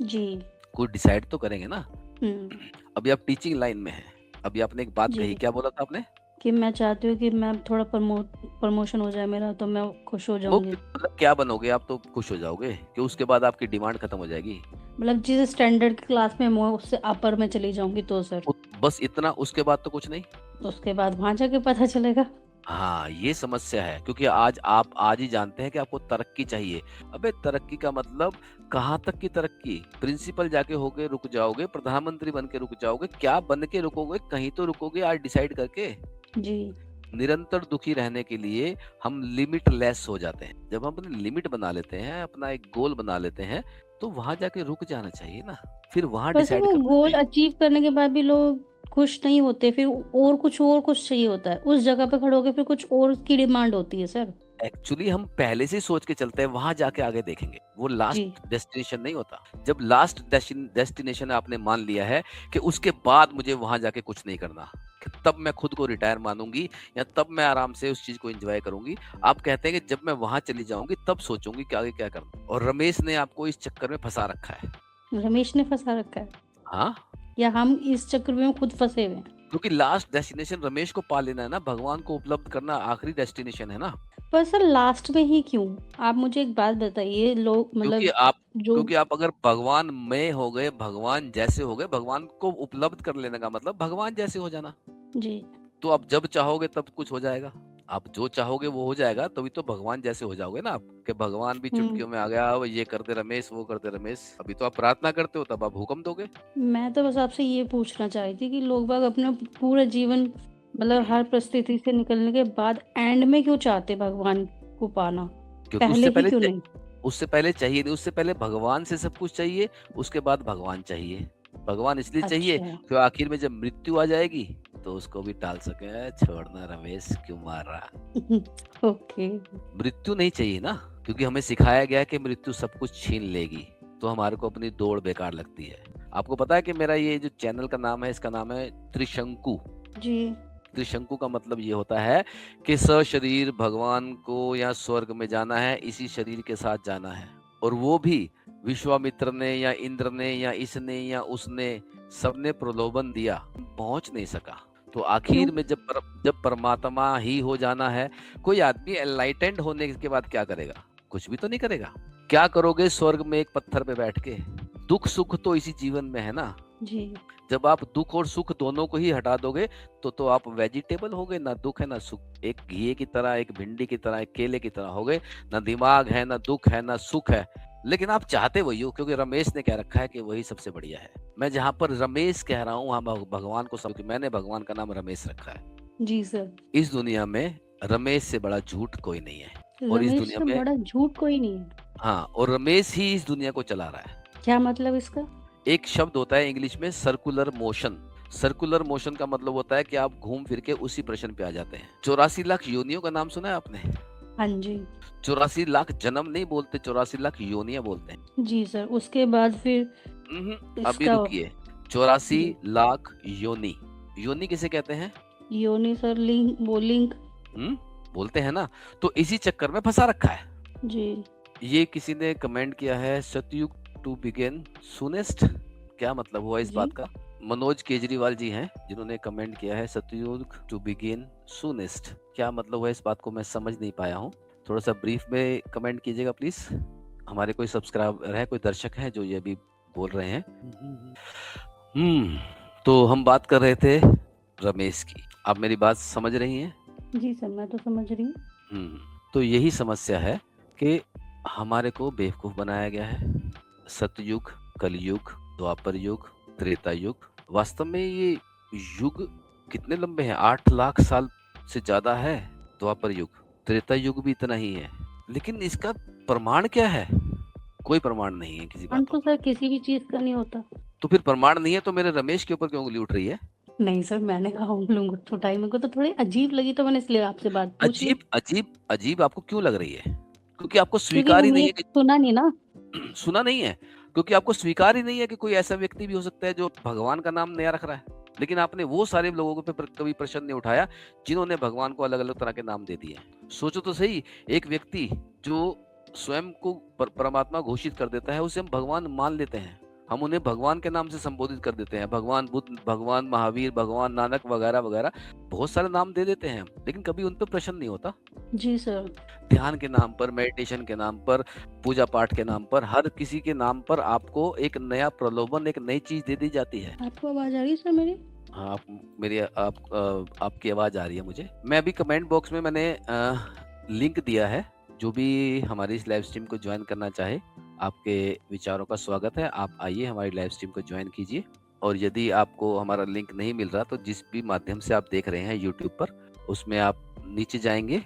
जी। कोई डिसाइड तो करेंगे ना। हम्म। अभी आप टीचिंग लाइन में हैं, अभी आपने एक बात कही, जी, क्या बोला था आपने? कि मैं चाहती हूँ कि मैं थोड़ा प्रमोशन हो जाए मेरा तो मैं खुश हो वो जाऊंगी। मतलब क्या बनोगे आप तो खुश हो जाओगे कि उसके बाद आपकी डिमांड खत्म हो जाएगी? मतलब जिस स्टैंडर्ड की क्लास में मैं उससे अपर में चली जाऊंगी तो सर बस इतना, उसके बाद तो कुछ नहीं। उसके बाद वहां जाके पता चलेगा। हाँ, ये समस्या है, क्योंकि आप आज ही जानते हैं कि आपको तरक्की चाहिए। अबे तरक्की का मतलब कहाँ तक की तरक्की? प्रिंसिपल जाके होके रुक जाओगे, प्रधानमंत्री बन के रुक जाओगे, क्या बन के रुकोगे? कहीं तो रुकोगे आज डिसाइड करके। जी। निरंतर दुखी रहने के लिए हम लिमिटलेस हो जाते हैं। जब हम अपनी लिमिट बना लेते हैं, अपना एक गोल बना लेते हैं, तो वहां जाके रुक जाना चाहिए ना, फिर वहां पर सर डिसाइड वो करना गोल चाहिए। अचीव करने के बाद भी लोग खुश नहीं होते, फिर और कुछ चाहिए होता है, उस जगह पे खड़े होके फिर कुछ और की डिमांड होती है सर। एक्चुअली हम पहले से ही सोच के चलते हैं वहां जाके आगे देखेंगे, वो जी। लास्ट डेस्टिनेशन नहीं होता। जब लास्ट डेस्टिनेशन आपने मान लिया है कि उसके बाद मुझे वहां जाके कुछ नहीं करना, कि तब मैं खुद को रिटायर मानूंगी या तब मैं आराम से उस चीज को एंजॉय करूंगी, आप कहते हैं कि जब मैं वहां चली जाऊंगी तब सोचूंगी कि आगे क्या करना। और रमेश ने आपको इस चक्कर में फंसा रखा है। रमेश ने फंसा रखा है हाँ, या हम इस चक्कर में खुद फंसे हुए हैं? क्योंकि लास्ट डेस्टिनेशन रमेश को पा लेना है ना, भगवान को उपलब्ध करना आखिरी डेस्टिनेशन है ना। पर सर लास्ट में ही क्यों? आप मुझे एक बात बताइए, लोग क्योंकि मतलब आप जो क्योंकि आप अगर भगवान में हो गए, भगवान जैसे हो गए, भगवान को उपलब्ध कर लेने का मतलब भगवान जैसे हो जाना। जी तो आप जब चाहोगे तब कुछ हो जाएगा, आप जो चाहोगे वो हो जाएगा, तभी तो भगवान जैसे हो जाओगे ना आप, कि भगवान भी हम्म चुटकियों में आ गया, वो ये कर दे रमेश, वो कर दे रमेश। अभी तो आप प्रार्थना करते हो, तब आप हुक्म दोगे। मैं तो बस आपसे ये पूछना चाह रही थी कि लोग बाग अपना पूरा जीवन मतलब हर परिस्थिति से निकलने के बाद एंड में क्यों चाहते भगवान को पाना, क्योंकि पहले ही क्यों नहीं? उससे पहले चाहिए नहीं, उससे पहले भगवान से सब कुछ चाहिए, उसके बाद भगवान चाहिए। भगवान इसलिए चाहिए अच्छा। कि आखिर में जब मृत्यु आ जाएगी तो उसको भी टाल सके, छोड़ना रमेश क्यों मार रहा। ओके। मृत्यु नहीं चाहिए ना, क्योंकि हमें सिखाया गया है कि मृत्यु सब कुछ छीन लेगी, तो हमारे को अपनी दौड़ बेकार लगती है। आपको पता है कि मेरा ये जो चैनल का नाम है, इसका नाम है त्रिशंकु। जी। त्रिशंकु का मतलब ये होता है कि सशरीर भगवान को या स्वर्ग में जाना है, इसी शरीर के साथ जाना है। और वो भी विश्वामित्र ने या इंद्र ने या इसने या उसने, सबने प्रलोभन दिया, पहुंच नहीं सका। तो क्यों? आखिर में जब परमात्मा ही हो जाना है, कोई आदमी एनलाइटेंड होने के बाद क्या करेगा? कुछ भी तो नहीं करेगा। क्या करोगे स्वर्ग में एक पत्थर पे बैठ के? दुख सुख तो इसी जीवन में है ना। जी। जब आप दुख और सुख दोनों को ही हटा दोगे तो आप वेजिटेबल हो गए, ना दुख है ना सुख, एक घिए की तरह, एक भिंडी की तरह, एक केले की तरह हो गए, ना दिमाग है, ना दुख है, ना सुख है। लेकिन आप चाहते वही हो, क्योंकि रमेश ने कह रखा है कि वही सबसे बढ़िया है। मैं जहां पर रमेश कह रहा हूँ वहां भगवान को सब, मैंने भगवान का नाम रमेश रखा है। जी सर। इस दुनिया में रमेश से बड़ा झूठ कोई नहीं है, और इस रमेश दुनिया से में, बड़ा झूठ कोई नहीं है? हाँ, और रमेश ही इस दुनिया को चला रहा है। क्या मतलब इसका? एक शब्द होता है इंग्लिश में सर्कुलर मोशन। सर्कुलर मोशन का मतलब होता है कि आप घूम फिर के उसी प्रश्न पे आ जाते हैं। 84 लाख योनियों का नाम सुना है आपने? हाँ जी। 84 लाख जन्म नहीं बोलते, 84 लाख योनियां बोलते हैं। जी सर, उसके बाद फिर अभी इसका रुकिए, 84 जी लाख योनि। योनि किसे कहते हैं? योनि सर, लिंग, वो लिंग। बोलते हैं ना। तो इसी चक्कर में फंसा रखा है। जी। ये किसी ने कमेंट किया है, सतयुग टू बिगिन सूनेस्ट। क्या मतलब हुआ इस जी। बात का? मनोज केजरीवाल जी हैं जिन्होंने कमेंट किया है, सतयुग टू बिगिन सूनेस्ट। क्या मतलब हुआ इस बात को मैं समझ नहीं पाया हूँ। थोड़ा सा ब्रीफ में कमेंट कीजिएगा प्लीज। हमारे कोई सब्सक्राइबर है, कोई दर्शक है जो ये भी बोल रहे हैं। तो हम बात कर रहे थे रमेश की। आप मेरी बात समझ रही हैं? जी सर, मैं तो समझ रही हूँ। तो यही समस्या है कि हमारे को बेवकूफ बनाया गया है। सतयुग, कलयुग, द्वापर युग, त्रेता युग। वास्तव में ये युग कितने लंबे हैं? 8 लाख साल से ज्यादा है द्वापर युग। त्रेता युग भी इतना ही है। लेकिन इसका प्रमाण क्या है? कोई प्रमाण नहीं है किसी बात तो का। सर किसी भी चीज का नहीं होता। तो फिर प्रमाण नहीं है तो मेरे रमेश के ऊपर क्यों उंगली उठ रही है? नहीं सर, मैंने कहा उंगली उठाई, मेरे को तो थोड़ी अजीब लगी, तो मैंने इसलिए आपसे बात पूछ ली। अजीब अजीब अजीब आपको क्यों लग रही है? क्योंकि आपको क्योंकि स्वीकार ही मैंने नहीं ये है कि सुना नहीं ना। सुना नहीं है, क्योंकि आपको स्वीकार ही नहीं है कि कोई ऐसा व्यक्ति भी हो सकता है जो भगवान का नाम नया रख रहा है। लेकिन आपने वो सारे लोगों पे कभी प्रश्न नहीं उठाया जिन्होंने भगवान को अलग अलग तरह के नाम दे दिए। सोचो तो सही, एक व्यक्ति जो स्वयं को परमात्मा घोषित कर देता है, उसे हम भगवान मान लेते हैं। हम उन्हें भगवान के नाम से संबोधित कर देते हैं, भगवान बुद्ध, भगवान महावीर, भगवान नानक वगैरह वगैरह, बहुत सारे नाम दे देते हैं। लेकिन कभी उन पर प्रश्न नहीं होता। जी सर। ध्यान के नाम पर, मेडिटेशन के नाम पर, पूजा पाठ के नाम पर, हर किसी के नाम पर आपको एक नया प्रलोभन, एक नई चीज दे दी जाती है। आपको आवाज आ रही है सर मेरी? हाँ, आपकी आवाज आ रही है मुझे। मैं अभी कमेंट बॉक्स में मैंने लिंक दिया है। जो भी हमारी इस लाइव स्ट्रीम को ज्वाइन करना चाहे, आपके विचारों का स्वागत है। आप आइए, हमारी लाइव स्ट्रीम को ज्वाइन कीजिए। और यदि आपको हमारा लिंक नहीं मिल रहा तो जिस भी माध्यम से आप देख रहे हैं यूट्यूब पर, उसमें आप नीचे जाएंगे,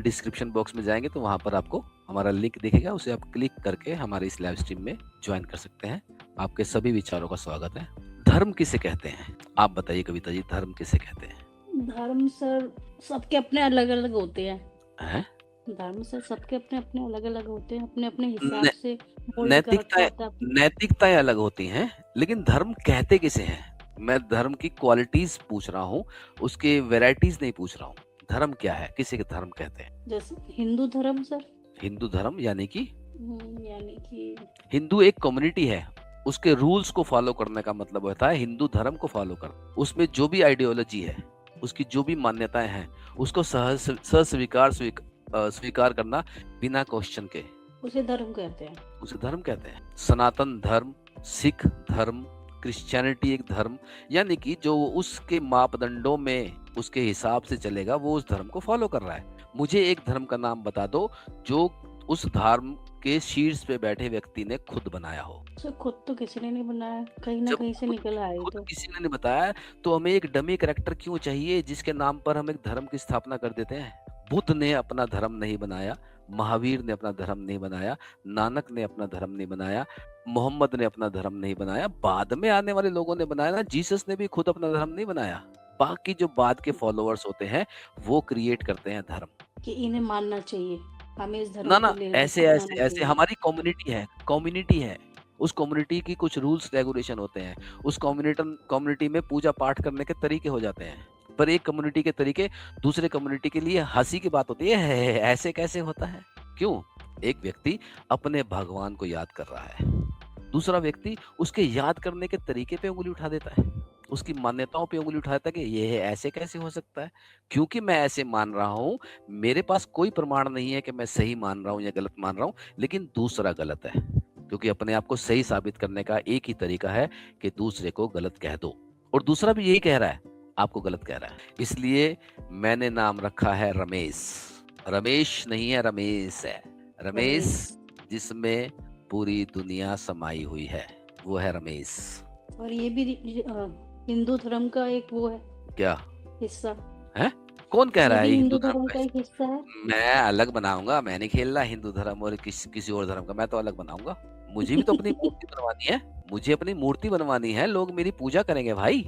डिस्क्रिप्शन बॉक्स में जाएंगे तो वहां पर आपको हमारा लिंक दिखेगा, उसे आप क्लिक करके हमारे इस लाइव स्ट्रीम में ज्वाइन कर सकते हैं। आपके सभी विचारों का स्वागत है। धर्म किसे कहते हैं, आप बताइए कविता जी, धर्म किसे कहते हैं? धर्म सर सबके अपने अलग अलग होते हैं। हैं? धर्म सर सबके अपने अपने अलग अलग होते हैं, अपने अपने हिसाब ने- से मोल्ड कर रखा नैतिकताएं होता है। नैतिकताएं अलग होती हैं, लेकिन धर्म कहते किसे हैं? मैं धर्म की क्वालिटीज पूछ रहा हूँ, उसके वेराइटीज नहीं पूछ रहा हूँ। धर्म क्या है, किसे धर्म कहते हैं? जैसे हिंदू धर्म सर, हिंदू धर्म यानी कि यानी कि हिंदू एक कम्युनिटी है, उसके रूल्स को फॉलो करने का मतलब होता है हिंदू धर्म को फॉलो कर। उसमें जो भी आइडियोलॉजी है, उसकी जो भी मान्यताएं हैं, उसको स्वीकार करना बिना क्वेश्चन के, उसे धर्म कहते हैं। उसे धर्म कहते हैं। सनातन धर्म, सिख धर्म, क्रिश्चियनिटी एक धर्म, यानी कि जो उसके मापदंडों में उसके हिसाब से चलेगा वो उस धर्म को फॉलो कर रहा है। मुझे एक धर्म का नाम बता दो जो उस धर्म के शीर्ष पे बैठे व्यक्ति ने खुद बनाया हो। सर खुद तो किसी ने नहीं बनाया, कहीं ना जब कहीं से निकल आए खुद तो। किसी ने नहीं बताया तो हमें एक डमी कैरेक्टर क्यों चाहिए जिसके नाम पर हम एक धर्म की स्थापना कर देते हैं? बुद्ध ने अपना धर्म नहीं बनाया, महावीर ने अपना धर्म नहीं बनाया, नानक ने अपना धर्म नहीं बनाया, मोहम्मद ने अपना धर्म नहीं बनाया, बाद में आने वाले लोगों ने बनाया ना। जीसस ने भी खुद अपना धर्म नहीं बनाया, बाकी जो बाद के फॉलोअर्स होते हैं वो क्रिएट करते हैं धर्म। कि इन्हें मानना चाहिए, हमें इस धर्म ना ना, को लेना ऐसे अपनाना ऐसे ऐसे चाहिए। हमारी कम्युनिटी है, उस कम्युनिटी की कुछ रूल्स रेगुलेशन होते हैं, उस कम्युनिटी में पूजा पाठ करने के तरीके हो जाते हैं, पर एक कम्युनिटी के तरीके दूसरे कम्युनिटी के लिए हंसी की बात होती है। ऐसे कैसे होता है? क्यों? एक व्यक्ति अपने भगवान को याद कर रहा है, दूसरा व्यक्ति उसके याद करने के तरीके पे उंगली उठा देता है, उसकी मान्यताओं पे उंगली उठाता है कि ये ऐसे कैसे हो सकता है, क्योंकि मैं ऐसे मान रहा हूँ। मेरे पास कोई प्रमाण नहीं है कि मैं सही मान रहा हूँ या गलत मान रहा हूँ, लेकिन दूसरा गलत है। क्योंकि अपने आप को सही साबित करने का एक ही तरीका है कि दूसरे को गलत कह दो, और दूसरा भी यही कह रहा है, आपको गलत कह रहा है। इसलिए मैंने नाम रखा है रमेश। रमेश नहीं है, रमेश है। रमेश जिसमें पूरी दुनिया समाई हुई है, वो है रमेश। और ये भी हिंदू धर्म का एक वो है, क्या हिस्सा है? कौन कह रहा है हिंदू हिंदू धर्म का एक हिस्सा है? मैं अलग बनाऊंगा, मैं नहीं खेल रहा हिंदू धर्म और किसी और धर्म का, मैं तो अलग बनाऊंगा। मुझे भी तो अपनी मूर्ति बनवानी है, मुझे अपनी मूर्ति बनवानी है, लोग मेरी पूजा करेंगे भाई,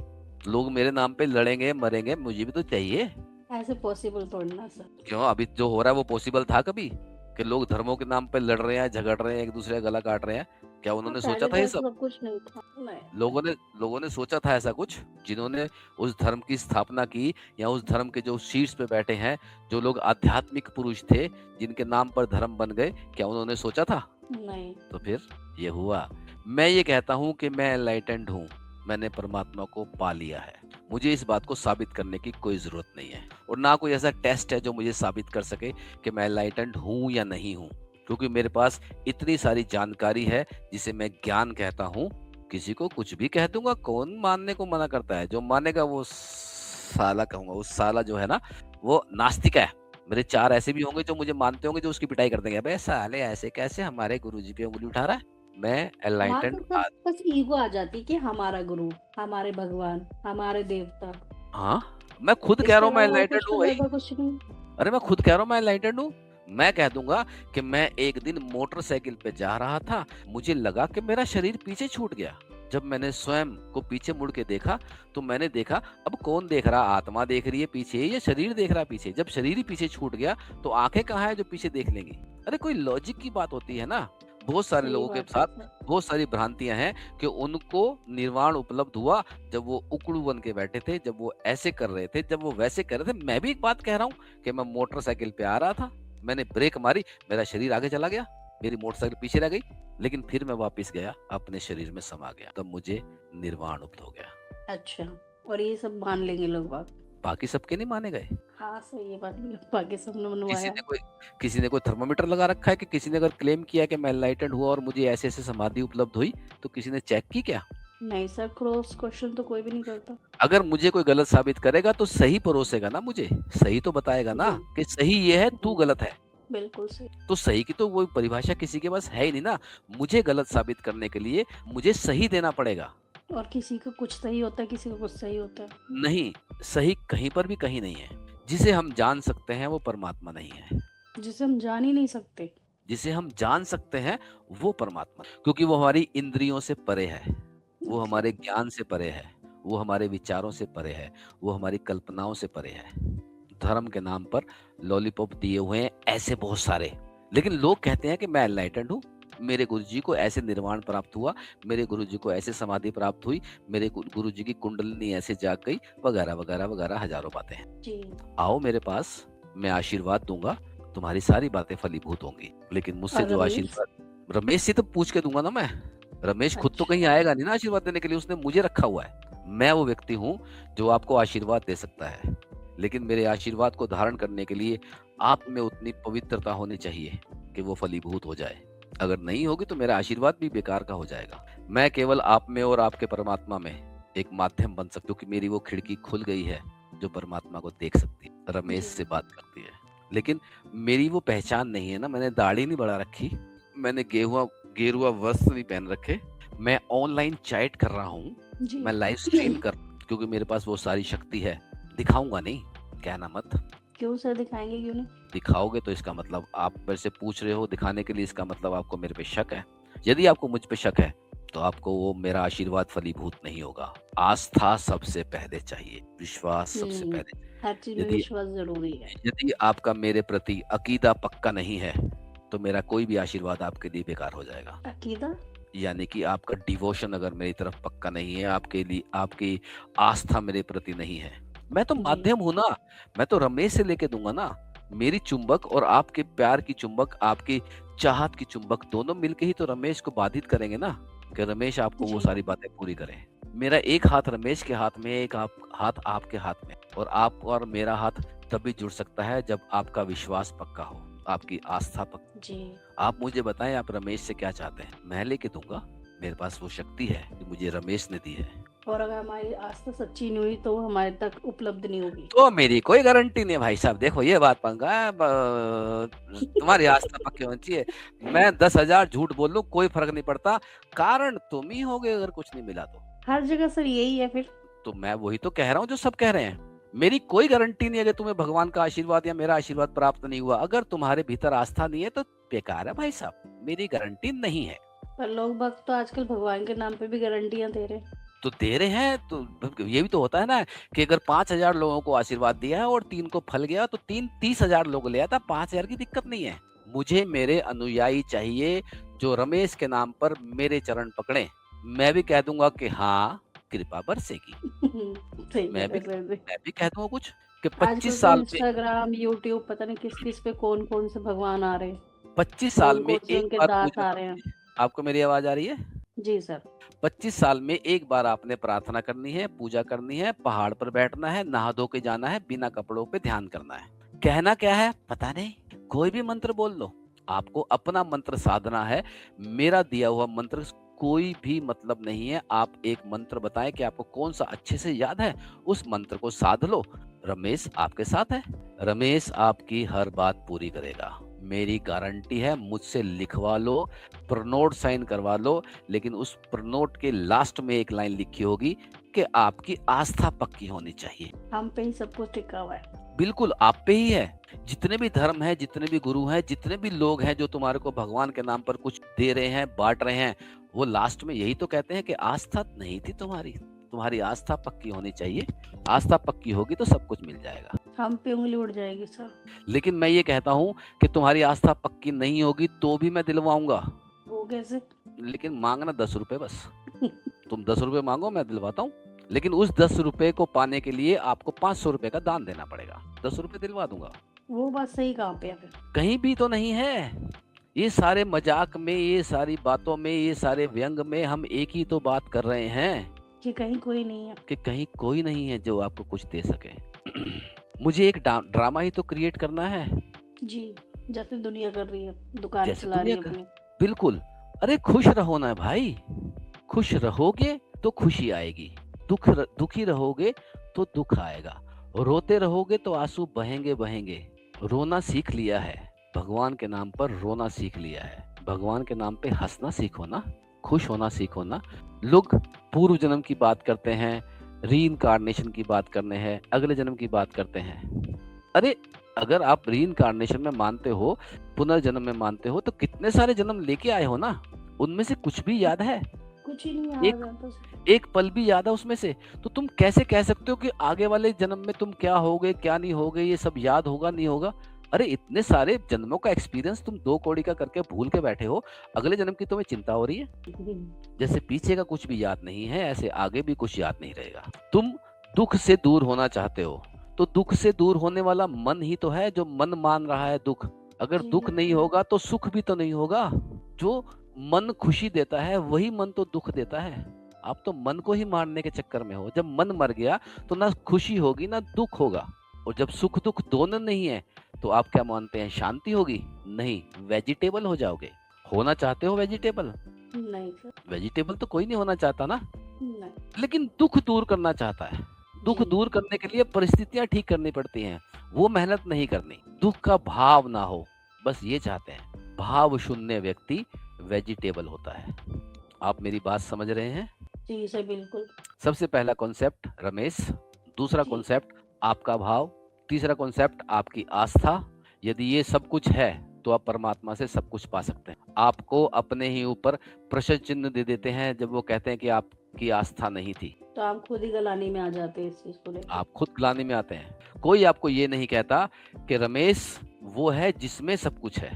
लोग मेरे नाम पे लड़ेंगे मरेंगे, मुझे भी तो चाहिए। ऐसे पॉसिबल थोड़ी ना सर। क्यों? अभी जो हो रहा है वो पॉसिबल था कभी कि लोग धर्मों के नाम पे लड़ रहे हैं, झगड़ रहे हैं, एक दूसरे का गला काट रहे हैं? क्या उन्होंने सोचा था ये सब? कुछ नहीं था। नहीं। लोगों ने सोचा था ऐसा कुछ? जिन्होंने उस धर्म की स्थापना की या उस धर्म के जो शीर्ष पे बैठे हैं, जो लोग आध्यात्मिक पुरुष थे जिनके नाम पर धर्म बन गए, क्या उन्होंने सोचा था? नहीं। तो फिर ये हुआ। मैं ये कहता हूँ कि मैं एनलाइटेंड हूँ, मैंने परमात्मा को पा लिया है। मुझे इस बात को साबित करने की कोई जरूरत नहीं है, और ना कोई ऐसा टेस्ट है जो मुझे साबित कर सके कि मैं एनलाइटेंड हूँ या नहीं हूँ, क्योंकि मेरे पास इतनी सारी जानकारी है जिसे मैं ज्ञान कहता हूँ। किसी को कुछ भी कह दूंगा, कौन मानने को मना करता है? जो मानेगा वो साला कहूंगा, उस साला जो है ना वो नास्तिक है। मेरे 4 ऐसे भी होंगे जो मुझे मानते होंगे, जो उसकी पिटाई कर देंगे, अबे साले ऐसे कैसे हमारे गुरुजी पे उंगली उठा रहा है। मैं एनलाइटेंड बस ईगो आ जाती कि हमारा गुरु, हमारे भगवान, हमारे देवता। हाँ, मैं खुद कह रहा हूँ मैं एनलाइटेंड हूँ भाई। कुछ नहीं। अरे मैं खुद कह रहा हूँ मैं एनलाइटेंड हूँ। मैं कह दूंगा कि मैं एक दिन मोटरसाइकिल पे जा रहा था, मुझे लगा कि मेरा शरीर पीछे छूट गया। जब मैंने स्वयं को पीछे मुड़ के देखा तो मैंने देखा, अब कौन देख रहा, आत्मा देख रही है पीछे या शरीर देख रहा है पीछे? जब शरीर ही पीछे छूट गया तो आंखें कहाँ है जो पीछे देख लेंगी? अरे कोई लॉजिक की बात होती है ना। बहुत सारे लोगों के साथ बहुत सारी भ्रांतियां हैं कि उनको निर्वाण उपलब्ध हुआ जब वो उकड़ू बन के बैठे थे, जब वो ऐसे कर रहे थे, जब वो वैसे कर रहे थे। मैं भी एक बात कह रहा हूँ कि मैं मोटरसाइकिल पे आ रहा था, मैंने ब्रेक मारी, मेरा शरीर आगे चला गया, मेरी मोटरसाइकिल पीछे रह गई, लेकिन फिर मैं वापस गया, अपने शरीर में समा गया, तब मुझे निर्वाण उपलब्ध हो गया। अच्छा, और ये सब मान लेंगे लोग बाकी सबके नहीं माने गए। हाँ सही है बात, बाकी सबने मनवाया। किसी ने कोई थर्मामीटर लगा रखा है कि किसी ने अगर क्लेम किया कि मैं एनलाइटेंड हुआ और मुझे ऐसे ऐसे समाधि उपलब्ध हुई, तो किसी ने चेक की क्या? नहीं सर, क्रॉस क्वेश्चन तो कोई भी नहीं करता। अगर मुझे कोई गलत साबित करेगा तो सही परोसेगा ना, मुझे सही तो बताएगा ना कि सही ये है, तू गलत है। बिल्कुल सही। तो सही की तो वो परिभाषा किसी के पास है ही नहीं ना। मुझे गलत साबित करने के लिए मुझे सही देना पड़ेगा। और किसी का कुछ सही होता है, किसी का कुछ सही होता है। नहीं, सही कहीं पर भी कहीं नहीं है। जिसे हम जान सकते हैं वो परमात्मा नहीं है। जिसे हम जान ही नहीं सकते। जिसे हम जान सकते हैं वो परमात्मा, क्योंकि वो हमारी इंद्रियों से परे है, वो अच्छा। हमारे ज्ञान से परे है, वो हमारे विचारों से परे है, वो हमारी कल्पनाओं से परे है। धर्म के नाम पर लॉलीपॉप दिए हुए हैं ऐसे बहुत सारे, लेकिन लोग कहते हैं कि मैं एनलाइटेंड हूँ, मेरे गुरुजी को ऐसे निर्वाण प्राप्त हुआ, मेरे गुरुजी को ऐसे समाधि प्राप्त हुई, मेरे गुरुजी की कुंडलिनी ऐसे जाग गई, वगैरह वगैरह वगैरह हजारों बातें हैं। जी। आओ मेरे पास, मैं आशीर्वाद दूंगा, तुम्हारी सारी बातें फलीभूत होंगी। लेकिन मुझसे और जो रमेश? आशीर्वाद, रमेश से तो पूछ के दूंगा ना मैं। रमेश खुद तो अच्छा। कहीं आएगा नहीं ना आशीर्वाद देने के लिए, उसने मुझे रखा हुआ है। मैं वो व्यक्ति हूँ जो आपको आशीर्वाद दे सकता है, लेकिन मेरे आशीर्वाद को धारण करने के लिए आप में उतनी पवित्रता होनी चाहिए कि वो फलीभूत हो जाए। अगर नहीं होगी तो मेरा आशीर्वाद भी बेकार का हो जाएगा। मैं केवल आप में और आपके परमात्मा में एक माध्यम बन सकती हूँ कि मेरी वो खिड़की खुल गई है जो परमात्मा को देख सकती है, रमेश जी। से बात करती है। लेकिन मेरी वो पहचान नहीं है ना, मैंने दाढ़ी नहीं बढ़ा रखी, मैंने गेरुआ वस्त्र नहीं पहन रखे, मैं ऑनलाइन चैट कर रहा हूँ, जी। मैं लाइव स्ट्रीम कर, क्योंकि मेरे पास वो सारी शक्ति है। दिखाऊंगा नहीं, कहना मत। क्यों सर, दिखाएंगे क्यों नहीं? दिखाओगे तो इसका मतलब, आप मेरे से पूछ रहे हो दिखाने के लिए, इसका मतलब आपको मेरे पे शक है। यदि आपको मुझ पे शक है तो आपको वो मेरा आशीर्वाद फलीभूत नहीं होगा। आस्था सबसे पहले चाहिए, विश्वास सबसे पहले। हर चीज में यदि विश्वास जरूरी है। यदि आपका मेरे प्रति अकीदा पक्का नहीं है तो मेरा कोई भी आशीर्वाद आपके लिए बेकार हो जाएगा। अकीदा? यानी कि आपका डिवोशन अगर मेरी तरफ पक्का नहीं है, आपके लिए आपकी आस्था मेरे प्रति नहीं है। मैं तो जी। माध्यम हूं ना, मैं तो रमेश से लेके दूंगा ना। मेरी चुंबक और आपके प्यार की चुंबक, आपकी चाहत की चुंबक, दोनों मिलके ही तो रमेश को बाधित करेंगे ना, कि रमेश आपको वो जी। सारी बातें पूरी करें। मेरा एक हाथ रमेश के हाथ में, एक हाथ आपके हाथ में, और आप और मेरा हाथ तभी जुड़ सकता है जब आपका विश्वास पक्का हो, आपकी आस्था पक्की। जी। आप मुझे बताएं, आप रमेश से क्या चाहते हैं, मैं लेके दूंगा। मेरे पास वो शक्ति है जो मुझे रमेश ने दी है। और अगर हमारी आस्था सच्ची नहीं हुई तो वो हमारे तक उपलब्ध नहीं होगी। तो मेरी कोई गारंटी नहीं है भाई साहब, देखो ये बात पंगा है। तुम्हारी आस्था पक्की होनी चाहिए। मैं 10,000 झूठ बोल लूं कोई फर्क नहीं पड़ता, कारण तुम ही होगे अगर कुछ नहीं मिला तो। हर जगह सर यही है फिर। तो मैं वही तो कह रहा हूँ जो सब कह रहे हैं। मेरी कोई गारंटी नहीं है कि तुम्हें भगवान का आशीर्वाद या मेरा आशीर्वाद प्राप्त नहीं हुआ। अगर तुम्हारे भीतर आस्था नहीं है तो बेकार है भाई साहब, मेरी गारंटी नहीं है। पर लोग भक्त तो आजकल भगवान के नाम पे भी गारंटियां दे रहे हैं। तो दे रहे हैं, तो ये भी तो होता है ना कि अगर 5,000 लोगों को आशीर्वाद दिया है और 3 को फल गया तो 30,000 लोग ले आता, 5,000 की दिक्कत नहीं है। मुझे मेरे अनुयायी चाहिए जो रमेश के नाम पर मेरे चरण पकड़े। मैं भी कह दूंगा कि हाँ कृपा बरसेगी। सही मैं भी कह रहे मैं भी कह दूंगा कुछ कि आजकल 25 तो साल में, इंस्टाग्राम, यूट्यूब, पता नहीं किस पे कौन से भगवान आ रहे हैं, 25 साल में कौन से एक उनके बार दास पूजा आ रहे हैं। करनी है। आपको मेरी आवाज आ रही है? जी सर। 25 साल में एक बार आपने प्रार्थना करनी है, पूजा करनी है, पहाड़ पर बैठना है, नहा धो के जाना है, बिना कपड़ों पे ध्यान करना है। कहना क्या है पता नहीं, कोई भी मंत्र बोल लो। आपको अपना मंत्र साधना है, मेरा दिया हुआ मंत्र कोई भी मतलब नहीं है। आप एक मंत्र बताएं कि आपको कौन सा अच्छे से याद है, उस मंत्र को साध लो। रमेश आपके साथ है, रमेश आपकी हर बात पूरी करेगा, मेरी गारंटी है। मुझसे लिखवा लो, प्रोनोट साइन करवा लो, लेकिन उस प्रोनोट के लास्ट में एक लाइन लिखी होगी कि आपकी आस्था पक्की होनी चाहिए। हम पे ही सब कुछ टिका हुआ है। बिल्कुल आप पे ही है। जितने भी धर्म है, जितने भी गुरु हैं, जितने भी लोग हैं जो तुम्हारे को भगवान के नाम पर कुछ दे रहे हैं, बांट रहे हैं, वो लास्ट में यही तो कहते हैं कि आस्था नहीं थी तुम्हारी, तुम्हारी आस्था पक्की होनी चाहिए। आस्था पक्की होगी तो सब कुछ मिल जाएगा। हम पे उंगली उड़ जाएगी सर। लेकिन मैं ये कहता हूँ कि तुम्हारी आस्था पक्की नहीं होगी तो भी मैं दिलवाऊंगा। वो कैसे? लेकिन मांगना 10 रुपए बस। तुम 10 रुपए मांगो, मैं दिलवाता हूँ। लेकिन उस 10 रुपए को पाने के लिए आपको 500 रुपए का दान देना पड़ेगा। 10 रुपए दिलवा दूंगा। वो बात सही कहाँ पे है फिर? कहीं भी तो नहीं है। ये सारे मजाक में, ये सारी बातों में, ये सारे व्यंग में हम एक ही तो बात कर रहे हैं कि कहीं कोई नहीं है। कि कहीं कोई नहीं है जो आपको कुछ दे सके। मुझे एक ड्रामा ही तो क्रिएट करना है। जी, जैसे दुनिया कर रही है, दुकान जैसे चला रही है दुनिया अपनी। बिल्कुल। अरे खुश रहो ना भाई, खुश रहोगे तो खुशी आएगी, दुखी रहोगे तो दुख आएगा, रोते रहोगे तो आंसू बहेंगे बहेंगे। रोना सीख लिया है, भगवान के नाम पर रोना सीख लिया है, भगवान के नाम पे हंसना सीखो ना, खुश होना सीखो ना। लोग पूर्व जन्म की बात करते हैं, रीइंकार्नेशन की बात करने हैं, अगले जन्म की बात करते हैं। अरे अगर आप रीइंकार्नेशन में मानते हो, पुनर्जन्म में मानते हो, तो कितने सारे जन्म लेके आए हो ना, उनमें से कुछ भी याद है? कुछ ही नहीं एक याद आता सर। एक पल भी याद है उसमें से? तो तुम कैसे कह सकते हो कि आगे वाले जन्म में तुम क्या होगे क्या नहीं होगे, ये सब याद होगा नहीं होगा? अरे इतने सारे जन्मों का एक्सपीरियंस तुम 2 कौड़ी का करके भूल के बैठे हो, अगले जन्म की तुम्हें चिंता हो रही है? जैसे पीछे का कुछ भी याद नहीं है, ऐसे आगे भी कुछ याद नहीं रहेगा। तुम दुख से दूर होना चाहते हो, तो दुख से दूर होने वाला मन ही तो है, जो मन मान रहा है दुख। अगर जी दुख नहीं होगा तो सुख भी तो नहीं होगा। जो मन खुशी देता है वही मन तो दुख देता है। आप तो मन को ही मारने के चक्कर में हो। जब मन मर गया तो ना खुशी होगी ना दुख होगा। और जब सुख दुख दोनों नहीं है तो आप क्या मानते हैं, शांति होगी? नहीं, वेजिटेबल हो जाओगे। होना चाहते हो वेजिटेबल? नहीं सर। वेजिटेबल तो कोई नहीं होना चाहता ना, नहीं। लेकिन दुख दूर करना चाहता है। दुख जी। दूर करने के लिए परिस्थितियां ठीक करनी पड़ती हैं, वो मेहनत नहीं करनी। दुख का भाव ना हो, बस ये चाहते हैं। भाव शून्य व्यक्ति वेजिटेबल होता है। आप मेरी बात समझ रहे हैं? जी सर बिल्कुल। सबसे पहला कॉन्सेप्ट रमेश, दूसरा जी। कॉन्सेप्ट आपका भाव, तीसरा कॉन्सेप्ट आपकी आस्था। यदि ये सब कुछ है तो आप परमात्मा से सब कुछ पा सकते हैं। आपको अपने ही ऊपर प्रश्न चिन्ह दे देते हैं जब वो कहते हैं कि आपकी आस्था नहीं थी। तो आप खुद ही गलानी में आ जाते हैं इस चीज को लेकर। आप खुद गलाने में आते हैं। कोई आपको ये नहीं कहता कि रमेश वो है जिसमें सब कुछ है,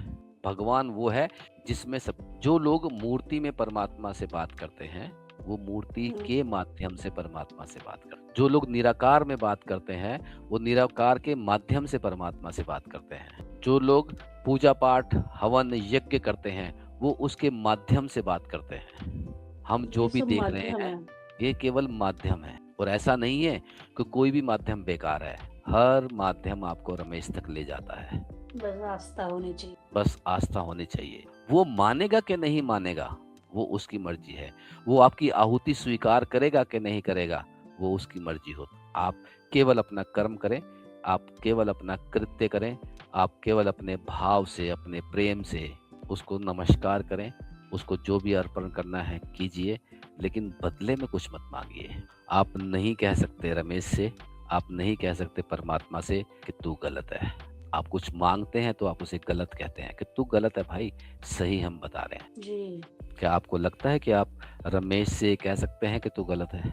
भगवान वो है जिसमें सब। जो लोग मूर्ति में परमात्मा से बात करते हैं वो मूर्ति के माध्यम से परमात्मा से बात करते हैं। जो लोग निराकार में बात करते हैं वो निराकार के माध्यम से परमात्मा से बात करते हैं। जो लोग पूजा पाठ हवन यज्ञ करते हैं वो उसके माध्यम से बात करते हैं। हम जो भी देख रहे हैं ये केवल माध्यम है। और ऐसा नहीं है कि कोई भी माध्यम बेकार है, हर माध्यम आपको रमेश तक ले जाता है। बस आस्था होनी चाहिए। बस आस्था होनी चाहिए। वो मानेगा कि नहीं मानेगा वो उसकी मर्जी है। वो आपकी आहुति स्वीकार करेगा कि नहीं करेगा वो उसकी मर्जी हो। आप केवल अपना कर्म करें, आप केवल अपना कृत्य करें, आप केवल अपने भाव से अपने प्रेम से उसको नमस्कार करें, उसको जो भी अर्पण करना है कीजिए, लेकिन बदले में कुछ मत मांगिए। आप नहीं कह सकते रमेश से, आप नहीं कह सकते परमात्मा से कि तू गलत है। आप कुछ मांगते हैं तो आप उसे गलत कहते हैं कि तू गलत है भाई, सही हम बता रहे हैं। जी। क्या आपको लगता है कि आप रमेश से कह सकते हैं कि तू गलत है?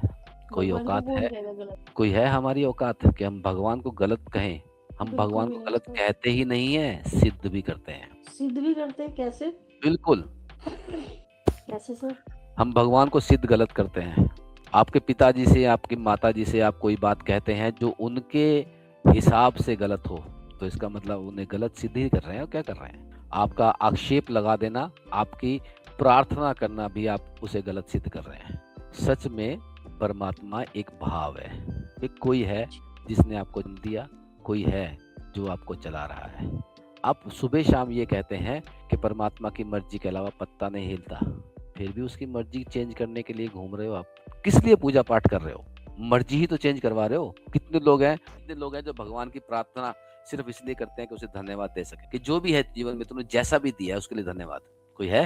कोई भगवान को औकात कौन है? कहेगा गलत? कोई है हमारी औकात कि हम भगवान को गलत कहें? हम बिल्कुल भगवान भी को नहीं गलत सर। कहते ही नहीं है, सिद्ध भी करते हैं। सिद्ध भी करते हैं? कैसे? बिल्कुल, कैसे सर? हम भगवान को सिद्ध गलत करते हैं। आपके पिताजी से, आपकी माताजी से आप कोई बात कहते हैं जो उनके हिसाब से गलत हो, तो इसका मतलब उन्हें गलत सिद्ध ही कर रहे हैं। और क्या कर रहे हैं? आपका आक्षेप लगा देना, आपकी प्रार्थना करना भी आप उसे गलत सिद्ध कर रहे हैं। सच में परमात्मा एक भाव है, एक कोई है जिसने आपको जन्म दिया, कोई है जो आपको चला रहा है। आप सुबह शाम ये कहते हैं कि परमात्मा की मर्जी के अलावा पत्ता नहीं हिलता, फिर भी उसकी मर्जी चेंज करने के लिए घूम रहे हो। आप किस लिए पूजा पाठ कर रहे हो? मर्जी ही तो चेंज करवा रहे हो। कितने लोग हैं जो भगवान की प्रार्थना सिर्फ इसलिए करते हैं कि उसे धन्यवाद दे सके, कि जो भी है जीवन में तुमने जैसा भी दिया है उसके लिए धन्यवाद। कोई है?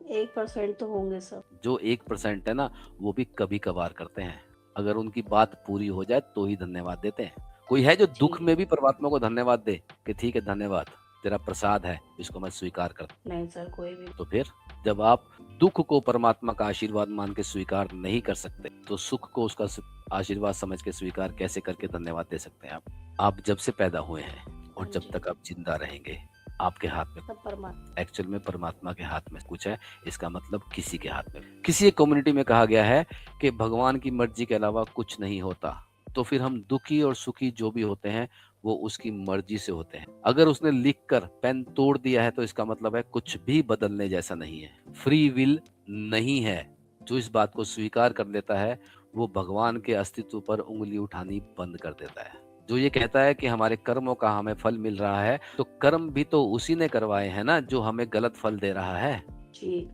1% तो होंगे सर। जो 1% है ना वो भी कभी कभार करते हैं। अगर उनकी बात पूरी हो जाए तो ही धन्यवाद देते हैं। कोई है जो दुख में भी परमात्मा को धन्यवाद दे कि ठीक है धन्यवाद, तेरा प्रसाद है, इसको मैं स्वीकार करता हूं? नहीं सर, कोई भी। तो फिर जब आप दुख को परमात्मा का आशीर्वाद मान के स्वीकार नहीं कर सकते तो सुख को उसका आशीर्वाद समझ के स्वीकार कैसे करके धन्यवाद दे सकते हैं आप जब से पैदा हुए हैं और जब तक आप जिंदा रहेंगे आपके हाथ में सब परमात्मा। एक्चुअल में परमात्मा के हाथ में कुछ है, इसका मतलब किसी के हाथ में। किसी एक कम्युनिटी में कहा गया है कि भगवान की मर्जी के अलावा कुछ नहीं होता, तो फिर हम दुखी और सुखी जो भी होते हैं वो उसकी मर्जी से होते हैं। अगर उसने लिखकर पेन तोड़ दिया है तो इसका मतलब है कुछ भी बदलने जैसा नहीं है, फ्री विल नहीं है। जो इस बात को स्वीकार कर लेता है वो भगवान के अस्तित्व पर उंगली उठानी बंद कर देता है। जो ये कहता है कि हमारे कर्मों का हमें फल मिल रहा है, तो कर्म भी तो उसी ने करवाए हैं ना जो हमें गलत फल दे रहा है। जी।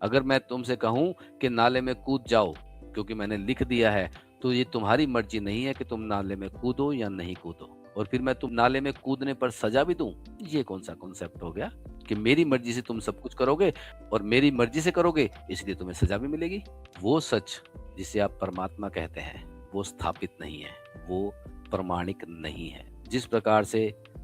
अगर मैं तुमसे कहूं कि नाले में कूद जाओ क्योंकि मैंने लिख दिया है, तो ये तुम्हारी मर्जी नहीं है कि तुम नाले में कूदो या नहीं कूदो, और फिर मैं तुम नाले में कूदने पर सजा भी दूं। ये कौन सा कॉन्सेप्ट हो गया कि मेरी मर्जी से तुम सब कुछ करोगे और मेरी मर्जी से करोगे इसलिए तुम्हें सजा भी मिलेगी? वो सच जिसे आप परमात्मा कहते हैं वो स्थापित नहीं है, वो प्रमाणिक नहीं है। जिस प्रकार से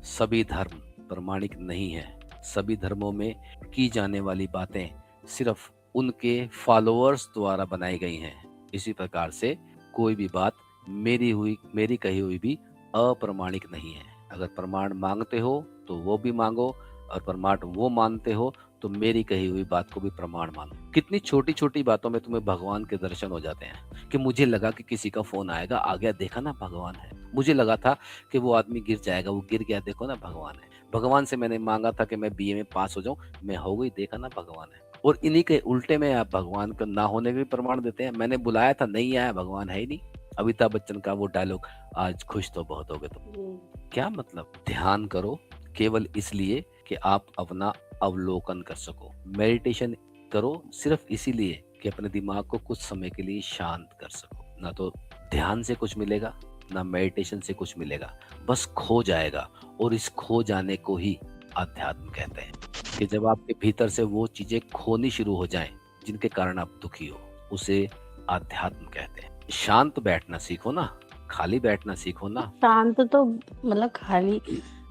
सभी धर्म प्रमाणिक नहीं है, सभी धर्मों में की जाने वाली बातें सिर्फ उनके फॉलोअर्स द्वारा बनाई गई हैं, इसी प्रकार से कोई भी बात मेरी कही हुई भी अप्रमाणिक नहीं है। अगर प्रमाण मांगते हो तो वो भी मांगो, और प्रमाण वो मानते हो तो मेरी कही हुई बात को भी प्रमाण मानो। कितनी छोटी छोटी बातों में तुम्हें भगवान के दर्शन हो जाते हैं कि मुझे लगा कि किसी का फोन आएगा, आ गया, देखा ना भगवान है। मुझे लगा था कि वो आदमी गिर जाएगा, वो गिर गया, देखो ना भगवान है। भगवान से मैंने मांगा था कि मैं बीए में पास हो जाऊं, मैं हो गई, देखा ना भगवान है। और इन्हीं के उल्टे में आप भगवान का ना होने के भी प्रमाण देते हैं। मैंने बुलाया था, नहीं आया, भगवान है ही नहीं। अमिताभ बच्चन का वो डायलॉग, आज खुश तो बहुत हो गए तुम। क्या मतलब? ध्यान करो केवल इसलिए कि आप अपना अवलोकन कर सको। मेडिटेशन करो सिर्फ इसीलिए कि अपने दिमाग को कुछ समय के लिए शांत कर सको। ना तो ध्यान से कुछ मिलेगा, ना मेडिटेशन से कुछ मिलेगा, बस खो जाएगा। और इस खो जाने को ही अध्यात्म कहते हैं। कि जब आपके भीतर से वो चीजें खोनी शुरू हो जाएं जिनके कारण आप दुखी हो, उसे अध्यात्म कहते हैं। शांत बैठना सीखो ना, खाली बैठना सीखो ना। शांत तो मतलब खाली,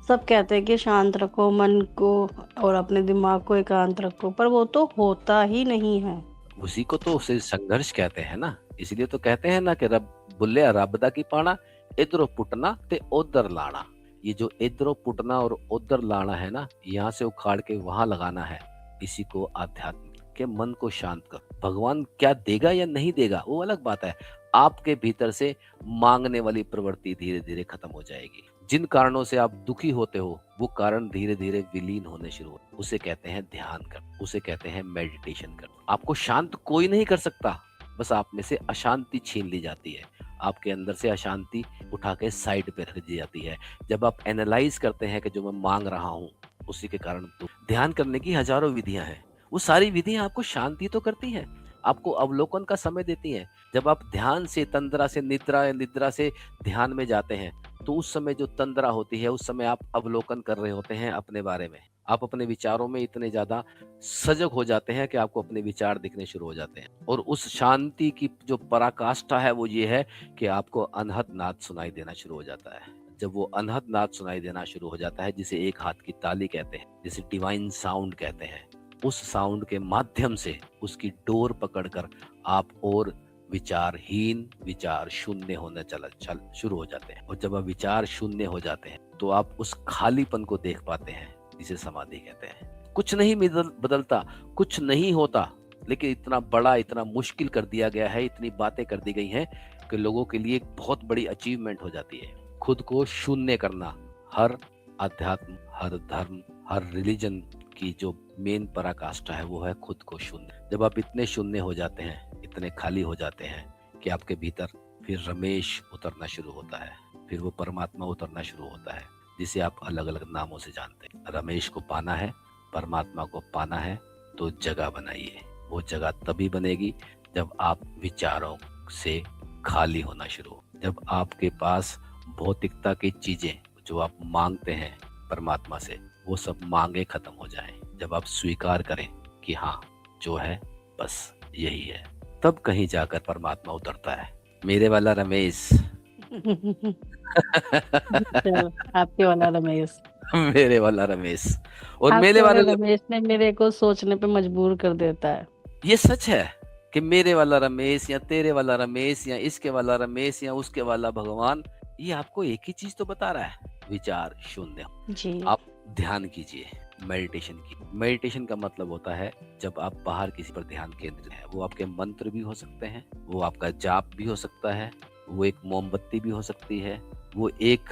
सब कहते हैं कि शांत रखो मन को और अपने दिमाग को एकांत रखो, पर वो तो होता ही नहीं है। उसी को तो उसे संघर्ष कहते हैं ना। इसलिए तो कहते हैं ना कि रब बुल्ले रब दा की पाना, इधरों पुटना ते उधर लाना। ये जो इधरों पुटना और उधर लाना है ना, यहाँ से उखाड़ के वहां लगाना है, इसी को आध्यात्म के मन को शांत कर। भगवान क्या देगा या नहीं देगा वो अलग बात है। आपके भीतर से मांगने वाली प्रवृत्ति धीरे धीरे खत्म हो जाएगी। जिन कारणों से आप दुखी होते हो वो कारण धीरे धीरे विलीन होने शुरू हो। उसे कहते हैं ध्यान कर, उसे कहते हैं मेडिटेशन कर। आपको शांत कोई नहीं कर सकता, बस आप में से अशांति छीन ली जाती है। आपके अंदर से अशांति उठा के साइड पे रख दी जाती है। जब आप एनालाइज करते हैं कि जो मैं मांग रहा हूँ उसी के कारण ध्यान करने की हजारों विधियां हैं। वो सारी विधियां आपको शांति तो करती हैं, आपको अवलोकन का समय देती हैं। जब आप ध्यान से तंद्रा से निद्रा से ध्यान में जाते हैं तो उस समय जो तंद्रा होती है, उस समय आप अवलोकन कर रहे होते हैं अपने बारे में। आप अपने विचारों में इतने ज्यादा सजग हो जाते हैं कि आपको अपने विचार दिखने शुरू हो जाते हैं। और उस शांति की जो पराकाष्ठा है वो ये है कि आपको अनहद नाद सुनाई देना शुरू हो जाता है। जब वो अनहद नाद सुनाई देना शुरू हो जाता है, जिसे एक हाथ की ताली कहते हैं, जिसे डिवाइन साउंड कहते हैं, उस साउंड के माध्यम से उसकी डोर पकड़कर आप और विचारहीन, विचार शून्य होने चल शुरू हो जाते हैं। और जब आप विचार शून्य हो जाते हैं तो आप उस खालीपन को देख पाते हैं, जिसे समाधि कहते हैं। कुछ नहीं बदलता, कुछ नहीं होता, लेकिन इतना बड़ा, इतना मुश्किल कर दिया गया है, इतनी बातें कर दी गई हैं कि लोगों के लिए एक बहुत बड़ी अचीवमेंट हो जाती है खुद को शून्य करना। हर अध्यात्म, हर धर्म, हर रिलीजन की जो मेन पराकाष्ठा है वो है खुद को शून्य। जब आप इतने शून्य हो जाते हैं, इतने खाली हो जाते हैं कि आपके भीतर फिर रमेश उतरना शुरू होता है, फिर वो परमात्मा उतरना शुरू होता है, जिसे आप अलग अलग नामों से जानते हैं। रमेश को पाना है, परमात्मा को पाना है, तो जगह बनाइए। वो जगह तभी बनेगी जब आप विचारों से खाली होना शुरू हो, जब आपके पास भौतिकता की चीजें जो आप मांगते हैं परमात्मा से, वो सब मांगे खत्म हो जाएं। जब आप स्वीकार करें कि हाँ जो है बस यही है, तब कहीं जाकर परमात्मा उतरता है। मेरे वाला रमेश चलो, आपके वाला रमेश। मेरे वाला रमेश। और आपके मेरे वाले वाले रमेश ने मेरे को सोचने पे मजबूर कर देता है। ये सच है कि मेरे वाला रमेश या तेरे वाला रमेश या इसके वाला रमेश या उसके वाला भगवान, ये आपको एक ही चीज तो बता रहा है, विचार शून्य। जी। आप ध्यान कीजिए, मेडिटेशन की। मेडिटेशन का मतलब होता है जब आप बाहर किसी पर ध्यान केंद्रित है। वो आपके मंत्र भी हो सकते हैं, वो आपका जाप भी हो सकता है, वो एक मोमबत्ती भी हो सकती है, वो एक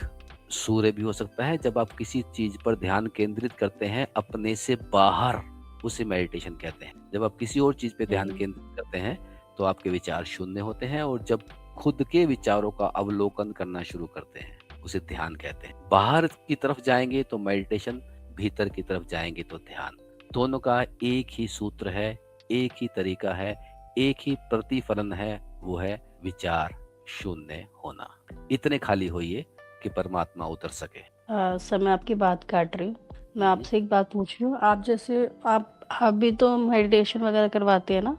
सूर्य भी हो सकता है। जब आप किसी चीज पर ध्यान केंद्रित करते हैं अपने से बाहर, उसे मेडिटेशन कहते हैं। जब आप किसी और चीज पे ध्यान केंद्रित करते हैं तो आपके विचार शून्य होते हैं, और जब खुद के विचारों का अवलोकन करना शुरू करते हैं उसे ध्यान कहते हैं। बाहर की तरफ जाएंगे तो मेडिटेशन, भीतर की तरफ जाएंगे तो ध्यान। दोनों का एक ही सूत्र है, एक ही तरीका है, एक ही प्रतिफलन है, वो है विचार शून्य होना। इतने खाली होइए कि परमात्मा उतर सके। सर मैं आपकी बात काट रही हूँ, मैं आपसे एक बात पूछ रही हूँ। आप जैसे आप भी तो मेडिटेशन वगैरह करवाते हैं ना,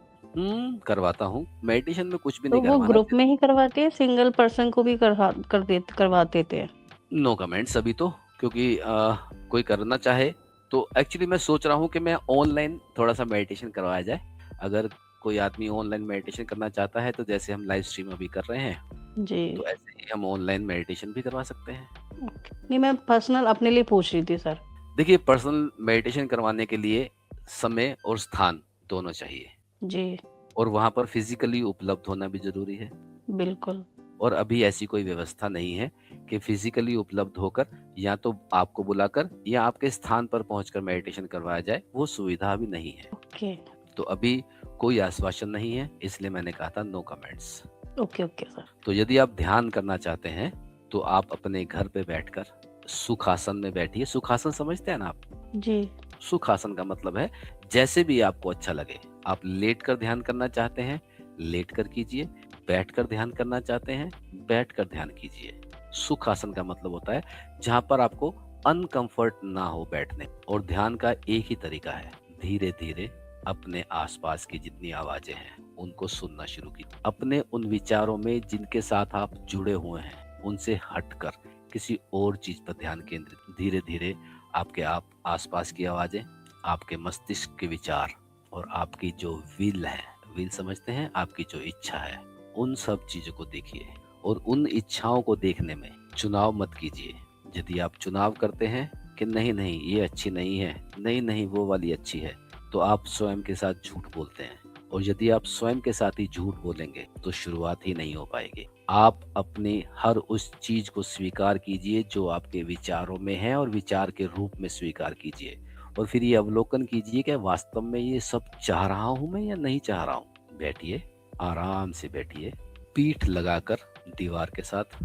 करवाता हूँ। मेडिटेशन में कुछ भी तो नहीं वो करवाना। ग्रुप में ही करवाते हैं, सिंगल पर्सन को भी करवा देते हैं? नो कमेंट्स अभी तो, क्योंकि कोई करना चाहे तो एक्चुअली मैं सोच रहा हूँ कि मैं ऑनलाइन थोड़ा सा मेडिटेशन करवाया जाए। अगर कोई आदमी ऑनलाइन मेडिटेशन करना चाहता है तो जैसे हम लाइव स्ट्रीम अभी कर रहे हैं, जी। तो ऐसे ही हम ऑनलाइन मेडिटेशन भी करवा सकते हैं। ओके। नहीं, मैं पर्सनल अपने लिए पूछ रही थी सर। देखिए, पर्सनल मेडिटेशन करवाने के लिए समय और स्थान दोनों चाहिए, जी, और वहाँ पर फिजिकली उपलब्ध होना भी जरूरी है। बिल्कुल। और अभी ऐसी कोई व्यवस्था नहीं है कि फिजिकली उपलब्ध होकर या तो आपको बुलाकर या आपके स्थान पर पहुंचकर मेडिटेशन करवाया जाए, वो सुविधा अभी नहीं है। ओके, तो अभी कोई आश्वासन नहीं है, इसलिए मैंने कहा था no comments. Okay, okay sir. तो यदि आप ध्यान करना चाहते हैं तो आप अपने घर पे बैठकर सुखासन में बैठिए। सुखासन समझते हैं ना आप? जी, सुखासन का मतलब है जैसे भी आपको अच्छा लगे। आप लेट कर ध्यान करना चाहते हैं, लेट कर कीजिए। बैठ कर ध्यान करना चाहते हैं, बैठ कर ध्यान कीजिए। सुखासन का मतलब होता है जहां पर आपको अनकंफर्ट ना हो बैठने। और ध्यान का एक ही तरीका है, धीरे धीरे अपने आसपास की जितनी आवाजें हैं उनको सुनना शुरू कीजिए। अपने उन विचारों में जिनके साथ आप जुड़े हुए हैं उनसे हटकर किसी और चीज पर ध्यान केंद्रित। धीरे धीरे आपके आसपास की आवाजें, आपके मस्तिष्क के विचार और आपकी जो विल है, विल समझते हैं, आपकी जो इच्छा है, उन सब चीजों को देखिए। और उन इच्छाओं को देखने में चुनाव मत कीजिए। यदि आप चुनाव करते हैं कि नहीं नहीं ये अच्छी नहीं है, नहीं नहीं वो वाली अच्छी है, तो आप स्वयं के साथ झूठ बोलते हैं। और यदि आप स्वयं के साथ ही झूठ बोलेंगे तो शुरुआत ही नहीं हो पाएगी। आप अपनी हर उस चीज को स्वीकार कीजिए जो आपके विचारों में है, और विचार के रूप में स्वीकार कीजिए। और फिर ये अवलोकन कीजिए कि वास्तव में ये सब चाह रहा हूं मैं या नहीं चाह रहा हूं। बैठिए, आराम से बैठिए, पीठ लगाकर दीवार के साथ।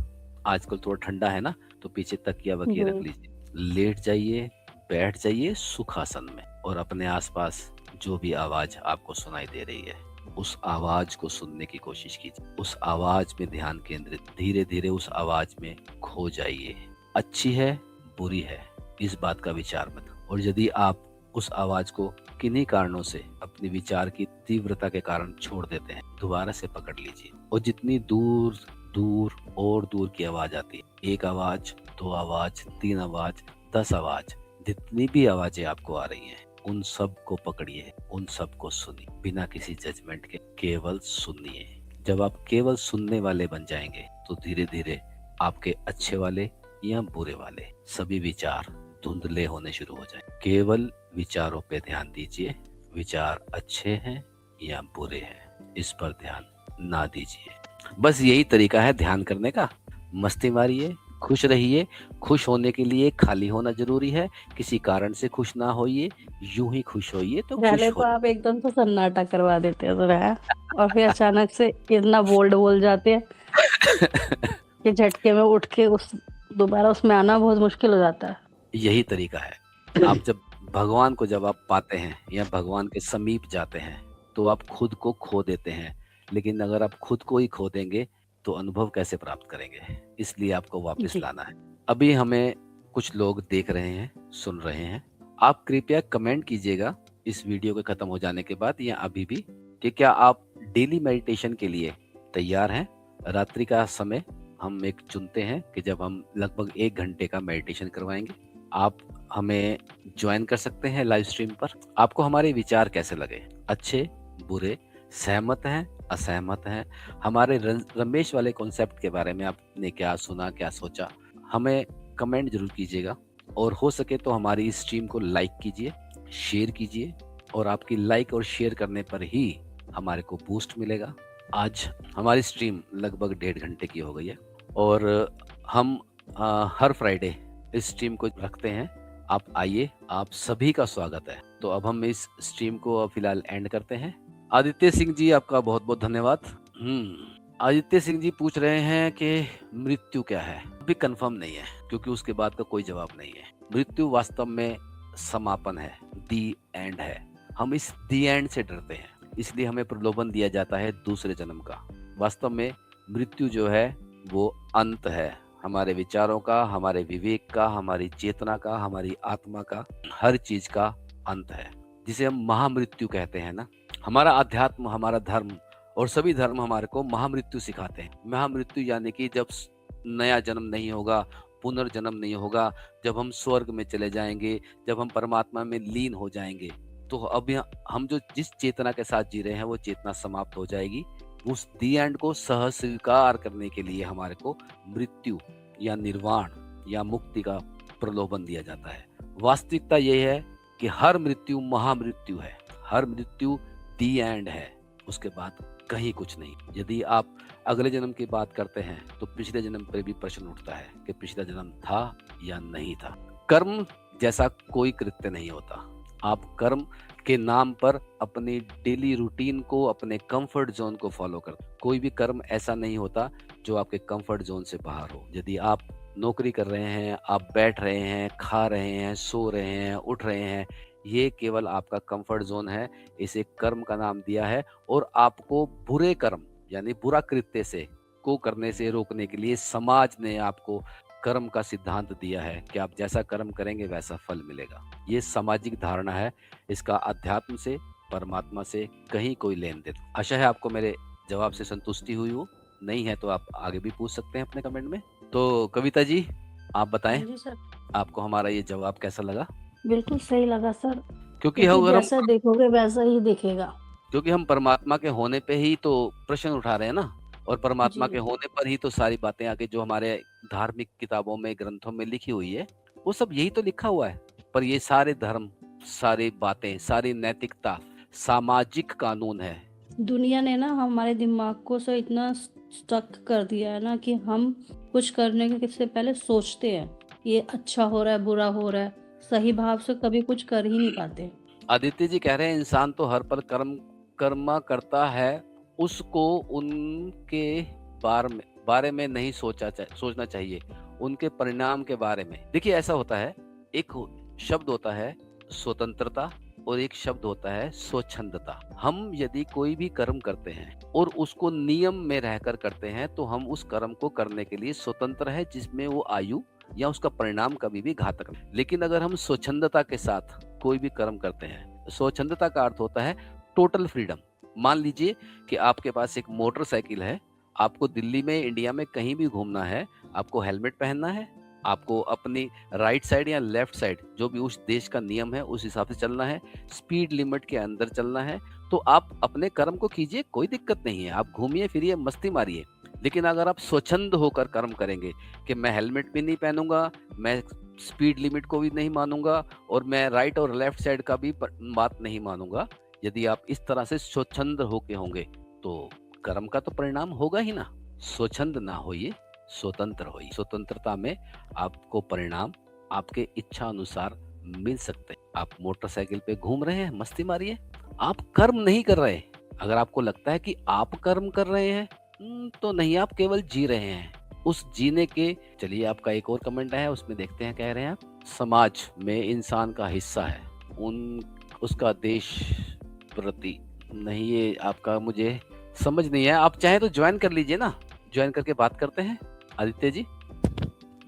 आजकल थोड़ा ठंडा है ना, तो पीछे तकिया वकिया रख जी, लीजिए। लेट जाइए, बैठ जाइए सुखासन में, और अपने आसपास जो भी आवाज आपको सुनाई दे रही है उस आवाज को सुनने की कोशिश कीजिए। उस आवाज में ध्यान केंद्रित, धीरे धीरे उस आवाज में खो जाइए। अच्छी है, बुरी है, इस बात का विचार मत। और यदि आप उस आवाज को किन्हीं कारणों से, अपने विचार की तीव्रता के कारण छोड़ देते हैं, दोबारा से पकड़ लीजिए। और जितनी दूर दूर और दूर की आवाज आती है, 1 आवाज, 2 आवाज, 3 आवाज, 10 आवाज, जितनी भी आवाजें आपको आ रही हैं, उन सब को पकड़िए, उन सब को सुनिए, बिना किसी जजमेंट के केवल सुनिए। जब आप केवल सुनने वाले बन जाएंगे तो धीरे धीरे आपके अच्छे वाले या बुरे वाले सभी विचार धुंधले होने शुरू हो जाए। केवल विचारों पे ध्यान दीजिए। विचार अच्छे हैं या बुरे हैं, इस पर ध्यान ना दीजिए। बस यही तरीका है ध्यान करने का। मस्ती मारिए, खुश रहिए। खुश होने के लिए खाली होना जरूरी है, किसी कारण से खुश ना होइए, यूं ही खुश होइए तो पहले खुश तो हो। आप एकदम से सन्नाटा करवा देते हैं सर, है? और फिर अचानक से इतना बोल्ड बोल जाते हैं कि झटके में उठ के उस दोबारा उसमें आना बहुत मुश्किल हो जाता है। यही तरीका है। आप जब भगवान को जब आप पाते हैं या भगवान के समीप जाते हैं तो आप खुद को खो देते हैं। लेकिन अगर आप खुद को ही खो देंगे तो अनुभव कैसे प्राप्त करेंगे? इसलिए आपको वापस जी, लाना है। अभी हमें कुछ लोग देख रहे हैं, सुन रहे हैं। आप कृपया कमेंट कीजिएगा इस वीडियो के खत्म हो जाने के बाद या अभी भी, कि क्या आप डेली मेडिटेशन के लिए तैयार हैं। रात्रि का समय हम एक चुनते हैं कि जब हम लगभग 1 घंटे का मेडिटेशन करवाएंगे। आप हमें ज्वाइन कर सकते हैं लाइव स्ट्रीम पर। आपको हमारे विचार कैसे लगे? अच्छे, बुरे, सहमत हैं, असहमत हैं? हमारे रमेश वाले कॉन्सेप्ट के बारे में आपने क्या सुना, क्या सोचा? हमें कमेंट जरूर कीजिएगा। और हो सके तो हमारी इस स्ट्रीम को लाइक कीजिए, शेयर कीजिए। और आपकी लाइक और शेयर करने पर ही हमारे को बूस्ट मिलेगा। आज हमारी स्ट्रीम लगभग 1.5 घंटे की हो गई है, और हम हर फ्राइडे इस स्ट्रीम को रखते हैं। आप आइए, आप सभी का स्वागत है। तो अब हम इस स्ट्रीम को फिलहाल एंड करते हैं। आदित्य सिंह जी, आपका बहुत बहुत धन्यवाद। आदित्य सिंह जी पूछ रहे हैं कि मृत्यु क्या है? अभी कंफर्म नहीं है, क्योंकि उसके बाद का कोई जवाब नहीं है। मृत्यु वास्तव में समापन है, दी एंड है। हम इस दी एंड से डरते हैं, इसलिए हमें प्रलोभन दिया जाता है दूसरे जन्म का। वास्तव में मृत्यु जो है वो अंत है, हमारे विचारों का, हमारे विवेक का, हमारी चेतना का, हमारी आत्मा का, हर चीज का अंत है, जिसे हम महामृत्यु कहते हैं ना। हमारा अध्यात्म, हमारा धर्म और सभी धर्म हमारे को महामृत्यु सिखाते हैं। महामृत्यु यानी कि जब नया जन्म नहीं होगा, पुनर्जन्म नहीं होगा, जब हम स्वर्ग में चले जाएंगे, जब हम परमात्मा में लीन हो जाएंगे, तो अब हम जो जिस चेतना के साथ जी रहे हैं वो चेतना समाप्त हो जाएगी। उस दी एंड को सह स्वीकार करने के लिए हमारे को मृत्यु या निर्वाण या मुक्ति का प्रलोभन दिया जाता है। वास्तविकता यह है कि हर मृत्यु महामृत्यु है, हर मृत्यु दी एंड है, उसके बाद कहीं कुछ नहीं। यदि आप अगले जन्म की बात करते हैं तो पिछले जन्म पर भी प्रश्न उठता है कि पिछला जन्म था या नहीं था। कर्म जैसा कोई कृत्य नहीं होता। आप कर्म के नाम पर अपनी डेली रूटीन को, अपने कंफर्ट जोन को फॉलो करते। कोई भी कर्म ऐसा नहीं होता जो आपके कंफर्ट जोन से बाहर हो। यदि आप नौकरी कर रहे हैं, आप बैठ रहे हैं, खा रहे हैं, सो रहे हैं, उठ रहे हैं, ये केवल आपका कंफर्ट जोन है। इसे कर्म का नाम दिया है और आपको बुरे कर्म यानी बुरा कृत्य से को करने से रोकने के लिए समाज ने आपको कर्म का सिद्धांत दिया है कि आप जैसा कर्म करेंगे वैसा फल मिलेगा। ये सामाजिक धारणा है, इसका अध्यात्म से, परमात्मा से कहीं कोई लेन देन। आशा है आपको मेरे जवाब से संतुष्टि हुई हो। नहीं है तो आप आगे भी पूछ सकते हैं अपने कमेंट में। तो कविता जी आप बताएं, जी सर, आपको हमारा ये जवाब कैसा लगा? बिल्कुल सही लगा सर, क्योंकि क्योंकि अगर जैसा देखोगे वैसा ही दिखेगा। क्योंकि हम परमात्मा के होने पे ही तो प्रश्न उठा रहे हैं ना, और परमात्मा जी के होने पर ही तो सारी बातें आके जो हमारे धार्मिक किताबों में, ग्रंथों में लिखी हुई है, वो सब यही तो लिखा हुआ है। पर ये सारे धर्म, सारी बातें, सारी नैतिकता सामाजिक कानून है। दुनिया ने ना हमारे दिमाग को सर इतना स्टक कर दिया है ना कि हम कुछ करने के से पहले सोचते हैं ये अच्छा हो रहा है, बुरा हो रहा है, सही भाव से कभी कुछ कर ही नहीं पाते। आदित्य जी कह रहे हैं इंसान तो हर पल कर्म करता है, उसको उनके बारे में नहीं सोचना चाहिए, उनके परिणाम के बारे में। देखिए ऐसा होता है, एक शब्द होता है स्वतंत्रता और एक शब्द होता है स्वच्छंदता। हम यदि कोई भी कर्म करते हैं और उसको नियम में रहकर करते हैं तो हम उस कर्म को करने के लिए स्वतंत्र है, जिसमें वो आयु या उसका परिणाम कभी भी घातक नहीं। लेकिन अगर हम स्वच्छंदता के साथ कोई भी कर्म करते हैं, स्वच्छंदता का अर्थ होता है टोटल फ्रीडम। मान लीजिए कि आपके पास एक मोटरसाइकिल है, आपको दिल्ली में, इंडिया में कहीं भी घूमना है, आपको हेलमेट पहनना है, आपको अपनी राइट साइड या लेफ्ट साइड जो भी उस देश का नियम है उस हिसाब से चलना है, स्पीड लिमिट के अंदर चलना है, तो आप अपने कर्म को कीजिए, कोई दिक्कत नहीं है, आप घूमिए फिरिए, मस्ती मारिए। लेकिन अगर आप स्वच्छंद होकर कर्म करेंगे कि मैं हेलमेट भी नहीं पहनूंगा, मैं स्पीड लिमिट को भी नहीं मानूंगा और मैं राइट और लेफ्ट साइड का भी बात नहीं मानूंगा, यदि आप इस तरह से स्वच्छंद होके होंगे तो कर्म का तो परिणाम होगा ही ना। स्वच्छंद ना होइए, स्वतंत्र होइए। स्वतंत्रता में आपको परिणाम आपके इच्छा अनुसार मिल सकते हैं। आप मोटरसाइकिल पे घूम रहे हैं, मस्ती मारिए, आप कर्म नहीं कर रहे। अगर आपको लगता है कि आप कर्म कर रहे हैं तो नहीं, आप केवल जी रहे हैं। उस जीने के, चलिए आपका एक और कमेंट है, उसमें देखते हैं, कह रहे हैं आप समाज में इंसान का हिस्सा है, उसका देश प्रति नहीं। ये आपका मुझे समझ नहीं है, आप चाहे तो ज्वाइन कर लीजिए ना, ज्वाइन करके बात करते हैं। आदित्य जी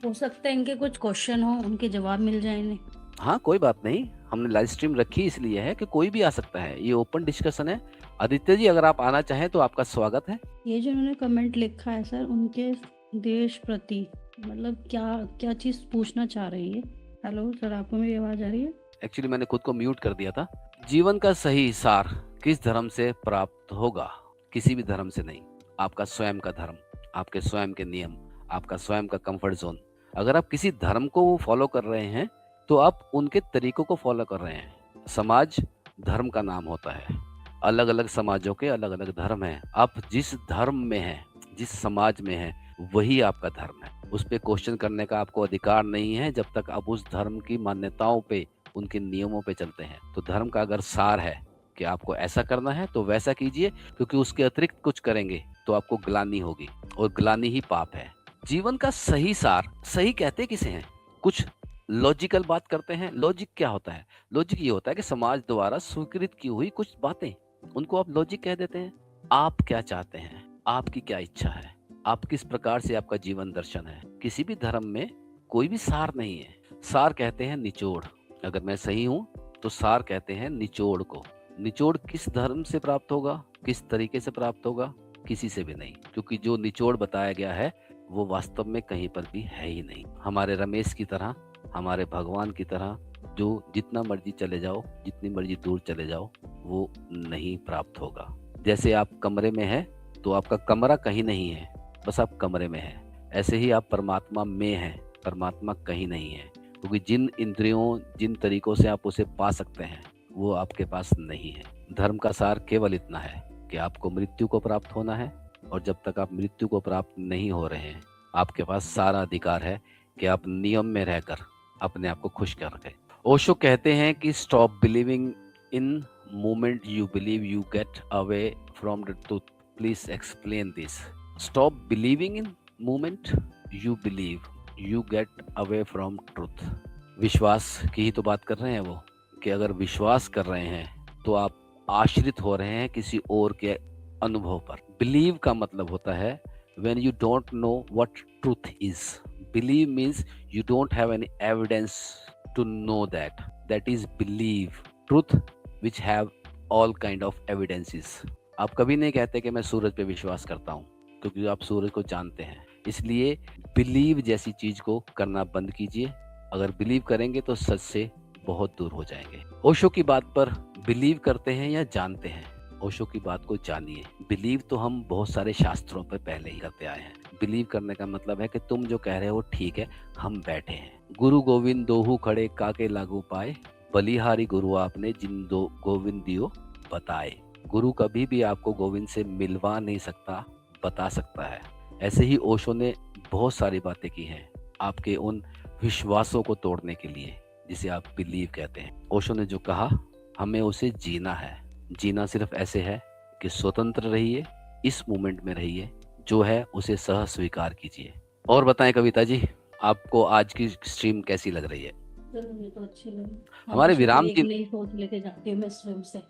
हो सकता है इनके कुछ क्वेश्चन हो, उनके जवाब मिल जाए इन्हें। हाँ कोई बात नहीं, हमने लाइव स्ट्रीम रखी इसलिए है कि कोई भी आ सकता है, ये ओपन डिस्कशन है। आदित्य जी अगर आप आना चाहें तो आपका स्वागत है। ये जो उन्होंने कमेंट लिखा है सर, उनके देश प्रति मतलब क्या चीज पूछना चाह रही है? हेलो सर, आपको मेरी आवाज आ रही है? एक्चुअली मैंने खुद को म्यूट कर दिया था। जीवन का सही सार किस धर्म से प्राप्त होगा? किसी भी धर्म से नहीं, आपका स्वयं का धर्म, आपके स्वयं के नियम, आपका स्वयं का कंफर्ट जोन। अगर आप किसी धर्म को फॉलो कर रहे हैं तो आप उनके तरीकों को फॉलो कर रहे हैं। समाज धर्म का नाम होता है, अलग अलग समाजों के अलग अलग धर्म हैं। आप जिस धर्म में हैं, जिस समाज में हैं, वही आपका धर्म है। उस पर क्वेश्चन करने का आपको अधिकार नहीं है जब तक आप उस धर्म की मान्यताओं पे, उनके नियमों पे चलते हैं। तो धर्म का अगर सार है कि आपको ऐसा करना है तो वैसा कीजिए, क्योंकि उसके अतिरिक्त कुछ करेंगे तो आपको ग्लानि होगी, और ग्लानि ही पाप है। जीवन का सही सार, सही कहते किसे हैं? कुछ लॉजिकल बात करते हैं। लॉजिक क्या होता है? लॉजिक ये होता है कि समाज द्वारा स्वीकृत की हुई कुछ बातें, उनको आप लॉजिक कह देते हैं। आप क्या चाहते हैं, आपकी क्या इच्छा है, आप किस प्रकार से आपका जीवन दर्शन है। किसी भी धर्म में कोई भी सार नहीं है। सार कहते हैं निचोड़। अगर मैं सही हूं तो सार कहते हैं निचोड़ को। निचोड़ किस धर्म से प्राप्त होगा, किस तरीके से प्राप्त होगा? किसी से भी नहीं, क्योंकि जो निचोड़ बताया गया है वो वास्तव में कहीं पर भी है ही नहीं। हमारे रमेश की तरह, हमारे भगवान की तरह जो जितना मर्जी चले जाओ, जितनी मर्जी दूर चले जाओ, वो नहीं प्राप्त होगा। जैसे आप कमरे में हैं तो आपका कमरा कहीं नहीं है, बस आप कमरे में हैं। ऐसे ही आप परमात्मा में हैं, परमात्मा कहीं नहीं है, क्योंकि जिन इंद्रियों, जिन तरीकों से आप उसे पा सकते हैं वो आपके पास नहीं है। धर्म का सार केवल इतना है कि आपको मृत्यु को प्राप्त होना है, और जब तक आप मृत्यु को प्राप्त नहीं हो रहे हैं, आपके पास सारा अधिकार है कि आप नियम में रहकर अपने आप को खुश कर रखें। ओशो कहते हैं कि stop believing in moment you believe you get away from the truth. Please explain this. Stop believing in moment you believe you get away from truth. विश्वास की ही तो बात कर रहे हैं वो, कि अगर विश्वास कर रहे हैं तो आप आश्रित हो रहे हैं किसी और के अनुभव पर। बिलीव का मतलब होता है when you don't know what truth is. Believe means you don't have any evidence to know that. That is believe. Truth which have all kind of evidences. आप कभी नहीं कहते कि मैं सूरज पे विश्वास करता हूँ, क्योंकि आप सूरज को जानते हैं। इसलिए बिलीव जैसी चीज को करना बंद कीजिए। अगर बिलीव करेंगे तो सच से बहुत दूर हो जाएंगे। ओशो की बात पर बिलीव करते हैं या जानते हैं? ओशो की बात को जानिए। बिलीव तो हम बहुत सारे शास्त्रों पर पहले ही करते आए हैं। बिलीव करने का मतलब है कि तुम जो कह रहे हो ठीक है, हम बैठे हैं। गुरु गोविंद दोहू खड़े काके लागू पाए, बलिहारी गुरु आपने जिन दो गोविंद दियो बताए। गुरु कभी भी आपको गोविंद से मिलवा नहीं सकता, बता सकता है। ऐसे ही ओशो ने बहुत सारी बातें की हैं आपके उन विश्वासों को तोड़ने के लिए, जिसे आप बिलीव कहते हैं। ओशो ने जो कहा, हमें उसे जीना है। जीना सिर्फ ऐसे है कि स्वतंत्र रहिए, इस मोमेंट में रहिए, जो है उसे सह स्वीकार कीजिए। और बताएं कविता जी, आपको आज की स्ट्रीम कैसी लग रही है? मुझे तो अच्छी लगी। हमारे हमेशा विराम एक जी नई सोच लेके जाती हूँ मैं स्ट्रीम से।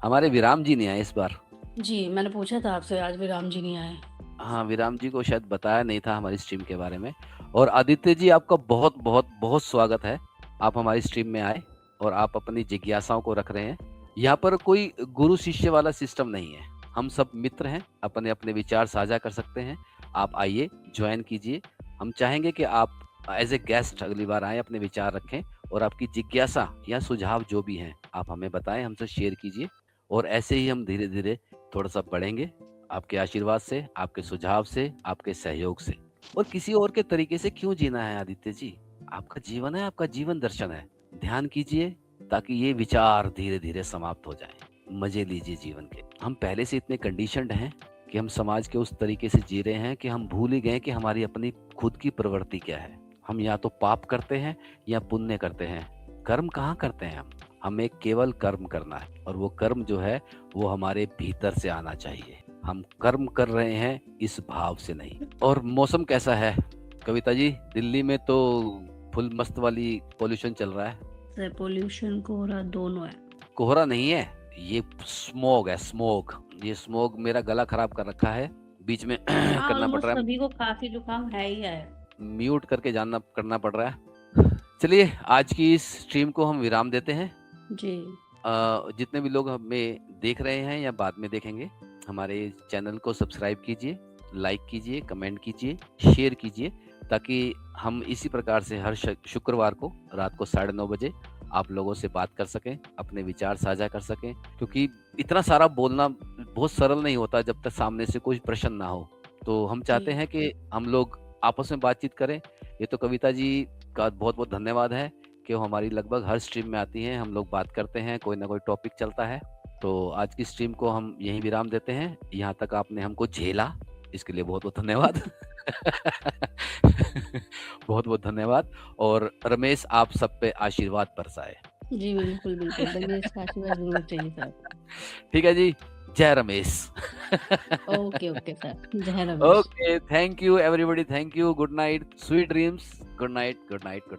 हमारे विराम जी नहीं आए इस बार। जी, मैंने पूछा था आपसे, आज विराम जी नहीं आए। हाँ, विराम जी को शायद बताया नहीं था हमारी स्ट्रीम के बारे में। और आदित्य जी, आपका बहुत बहुत बहुत स्वागत है। आप हमारी स्ट्रीम में आए और आप अपनी जिज्ञासाओं को रख रहे हैं। यहाँ पर कोई गुरु शिष्य वाला सिस्टम नहीं है, हम सब मित्र हैं, अपने अपने विचार साझा कर सकते हैं। आप आइए, ज्वाइन कीजिए। हम चाहेंगे कि आप एज ए गेस्ट अगली बार आए, अपने विचार रखें, और आपकी जिज्ञासा या सुझाव जो भी हैं आप हमें बताएं, हमसे शेयर कीजिए। और ऐसे ही हम धीरे धीरे थोड़ा सा बढ़ेंगे, आपके आशीर्वाद से, आपके सुझाव से, आपके सहयोग से। और किसी और के तरीके से क्यों जीना है आदित्य जी? आपका जीवन है, आपका जीवन दर्शन है। ध्यान कीजिए ताकि ये विचार धीरे धीरे समाप्त हो जाएं। मजे लीजिए जीवन के। हम पहले से इतने कंडीशनड हैं कि हम समाज के उस तरीके से जी रहे हैं कि हम भूल ही गए कि हमारी अपनी खुद की प्रवृत्ति क्या है। हम या तो पाप करते हैं या पुण्य करते हैं। कर्म कहाँ करते हैं हम? हमें केवल कर्म करना है, और वो कर्म जो है वो हमारे भीतर से आना चाहिए। हम कर्म कर रहे हैं इस भाव से नहीं। और मौसम कैसा है कविता जी? दिल्ली में तो फुल मस्त वाली पोल्यूशन चल रहा है। पोल्यूशन कोहरा दोनों है। कोहरा नहीं है, ये स्मोग है, स्मोग। ये स्मोग मेरा गला खराब कर रखा है, बीच में करना पड़ रहा है। सभी को खांसी जुकाम है ही है। म्यूट करके करना पड़ रहा है। चलिए, आज की इस स्ट्रीम को हम विराम देते हैं जी। जितने भी लोग हमें देख रहे हैं या बाद में देखेंगे, हमारे चैनल को सब्सक्राइब कीजिए, लाइक कीजिए, कमेंट कीजिए, शेयर कीजिए, ताकि हम इसी प्रकार से हर शुक्रवार को रात को 9:30 बजे आप लोगों से बात कर सकें, अपने विचार साझा कर सकें। क्योंकि इतना सारा बोलना बहुत सरल नहीं होता जब तक सामने से कोई प्रश्न ना हो। तो हम चाहते हैं कि हम लोग आपस में बातचीत करें। ये तो कविता जी का बहुत बहुत धन्यवाद है कि वो हमारी लगभग हर स्ट्रीम में आती हैं, हम लोग बात करते हैं, कोई ना कोई टॉपिक चलता है। तो आज की स्ट्रीम को हम यहीं विराम देते हैं। यहाँ तक आपने हमको झेला, इसके लिए बहुत बहुत धन्यवाद। बहुत बहुत धन्यवाद। और रमेश, आप सब पे आशीर्वाद बरसाए। जी बिल्कुल बिल्कुल, रमेश का आशीर्वाद जरूर चाहिए सर। ठीक है जी, जय रमेश। ओके ओके सर, जय Ramesh. Okay, thank you everybody, thank you, good night, sweet dreams, good night, good night, good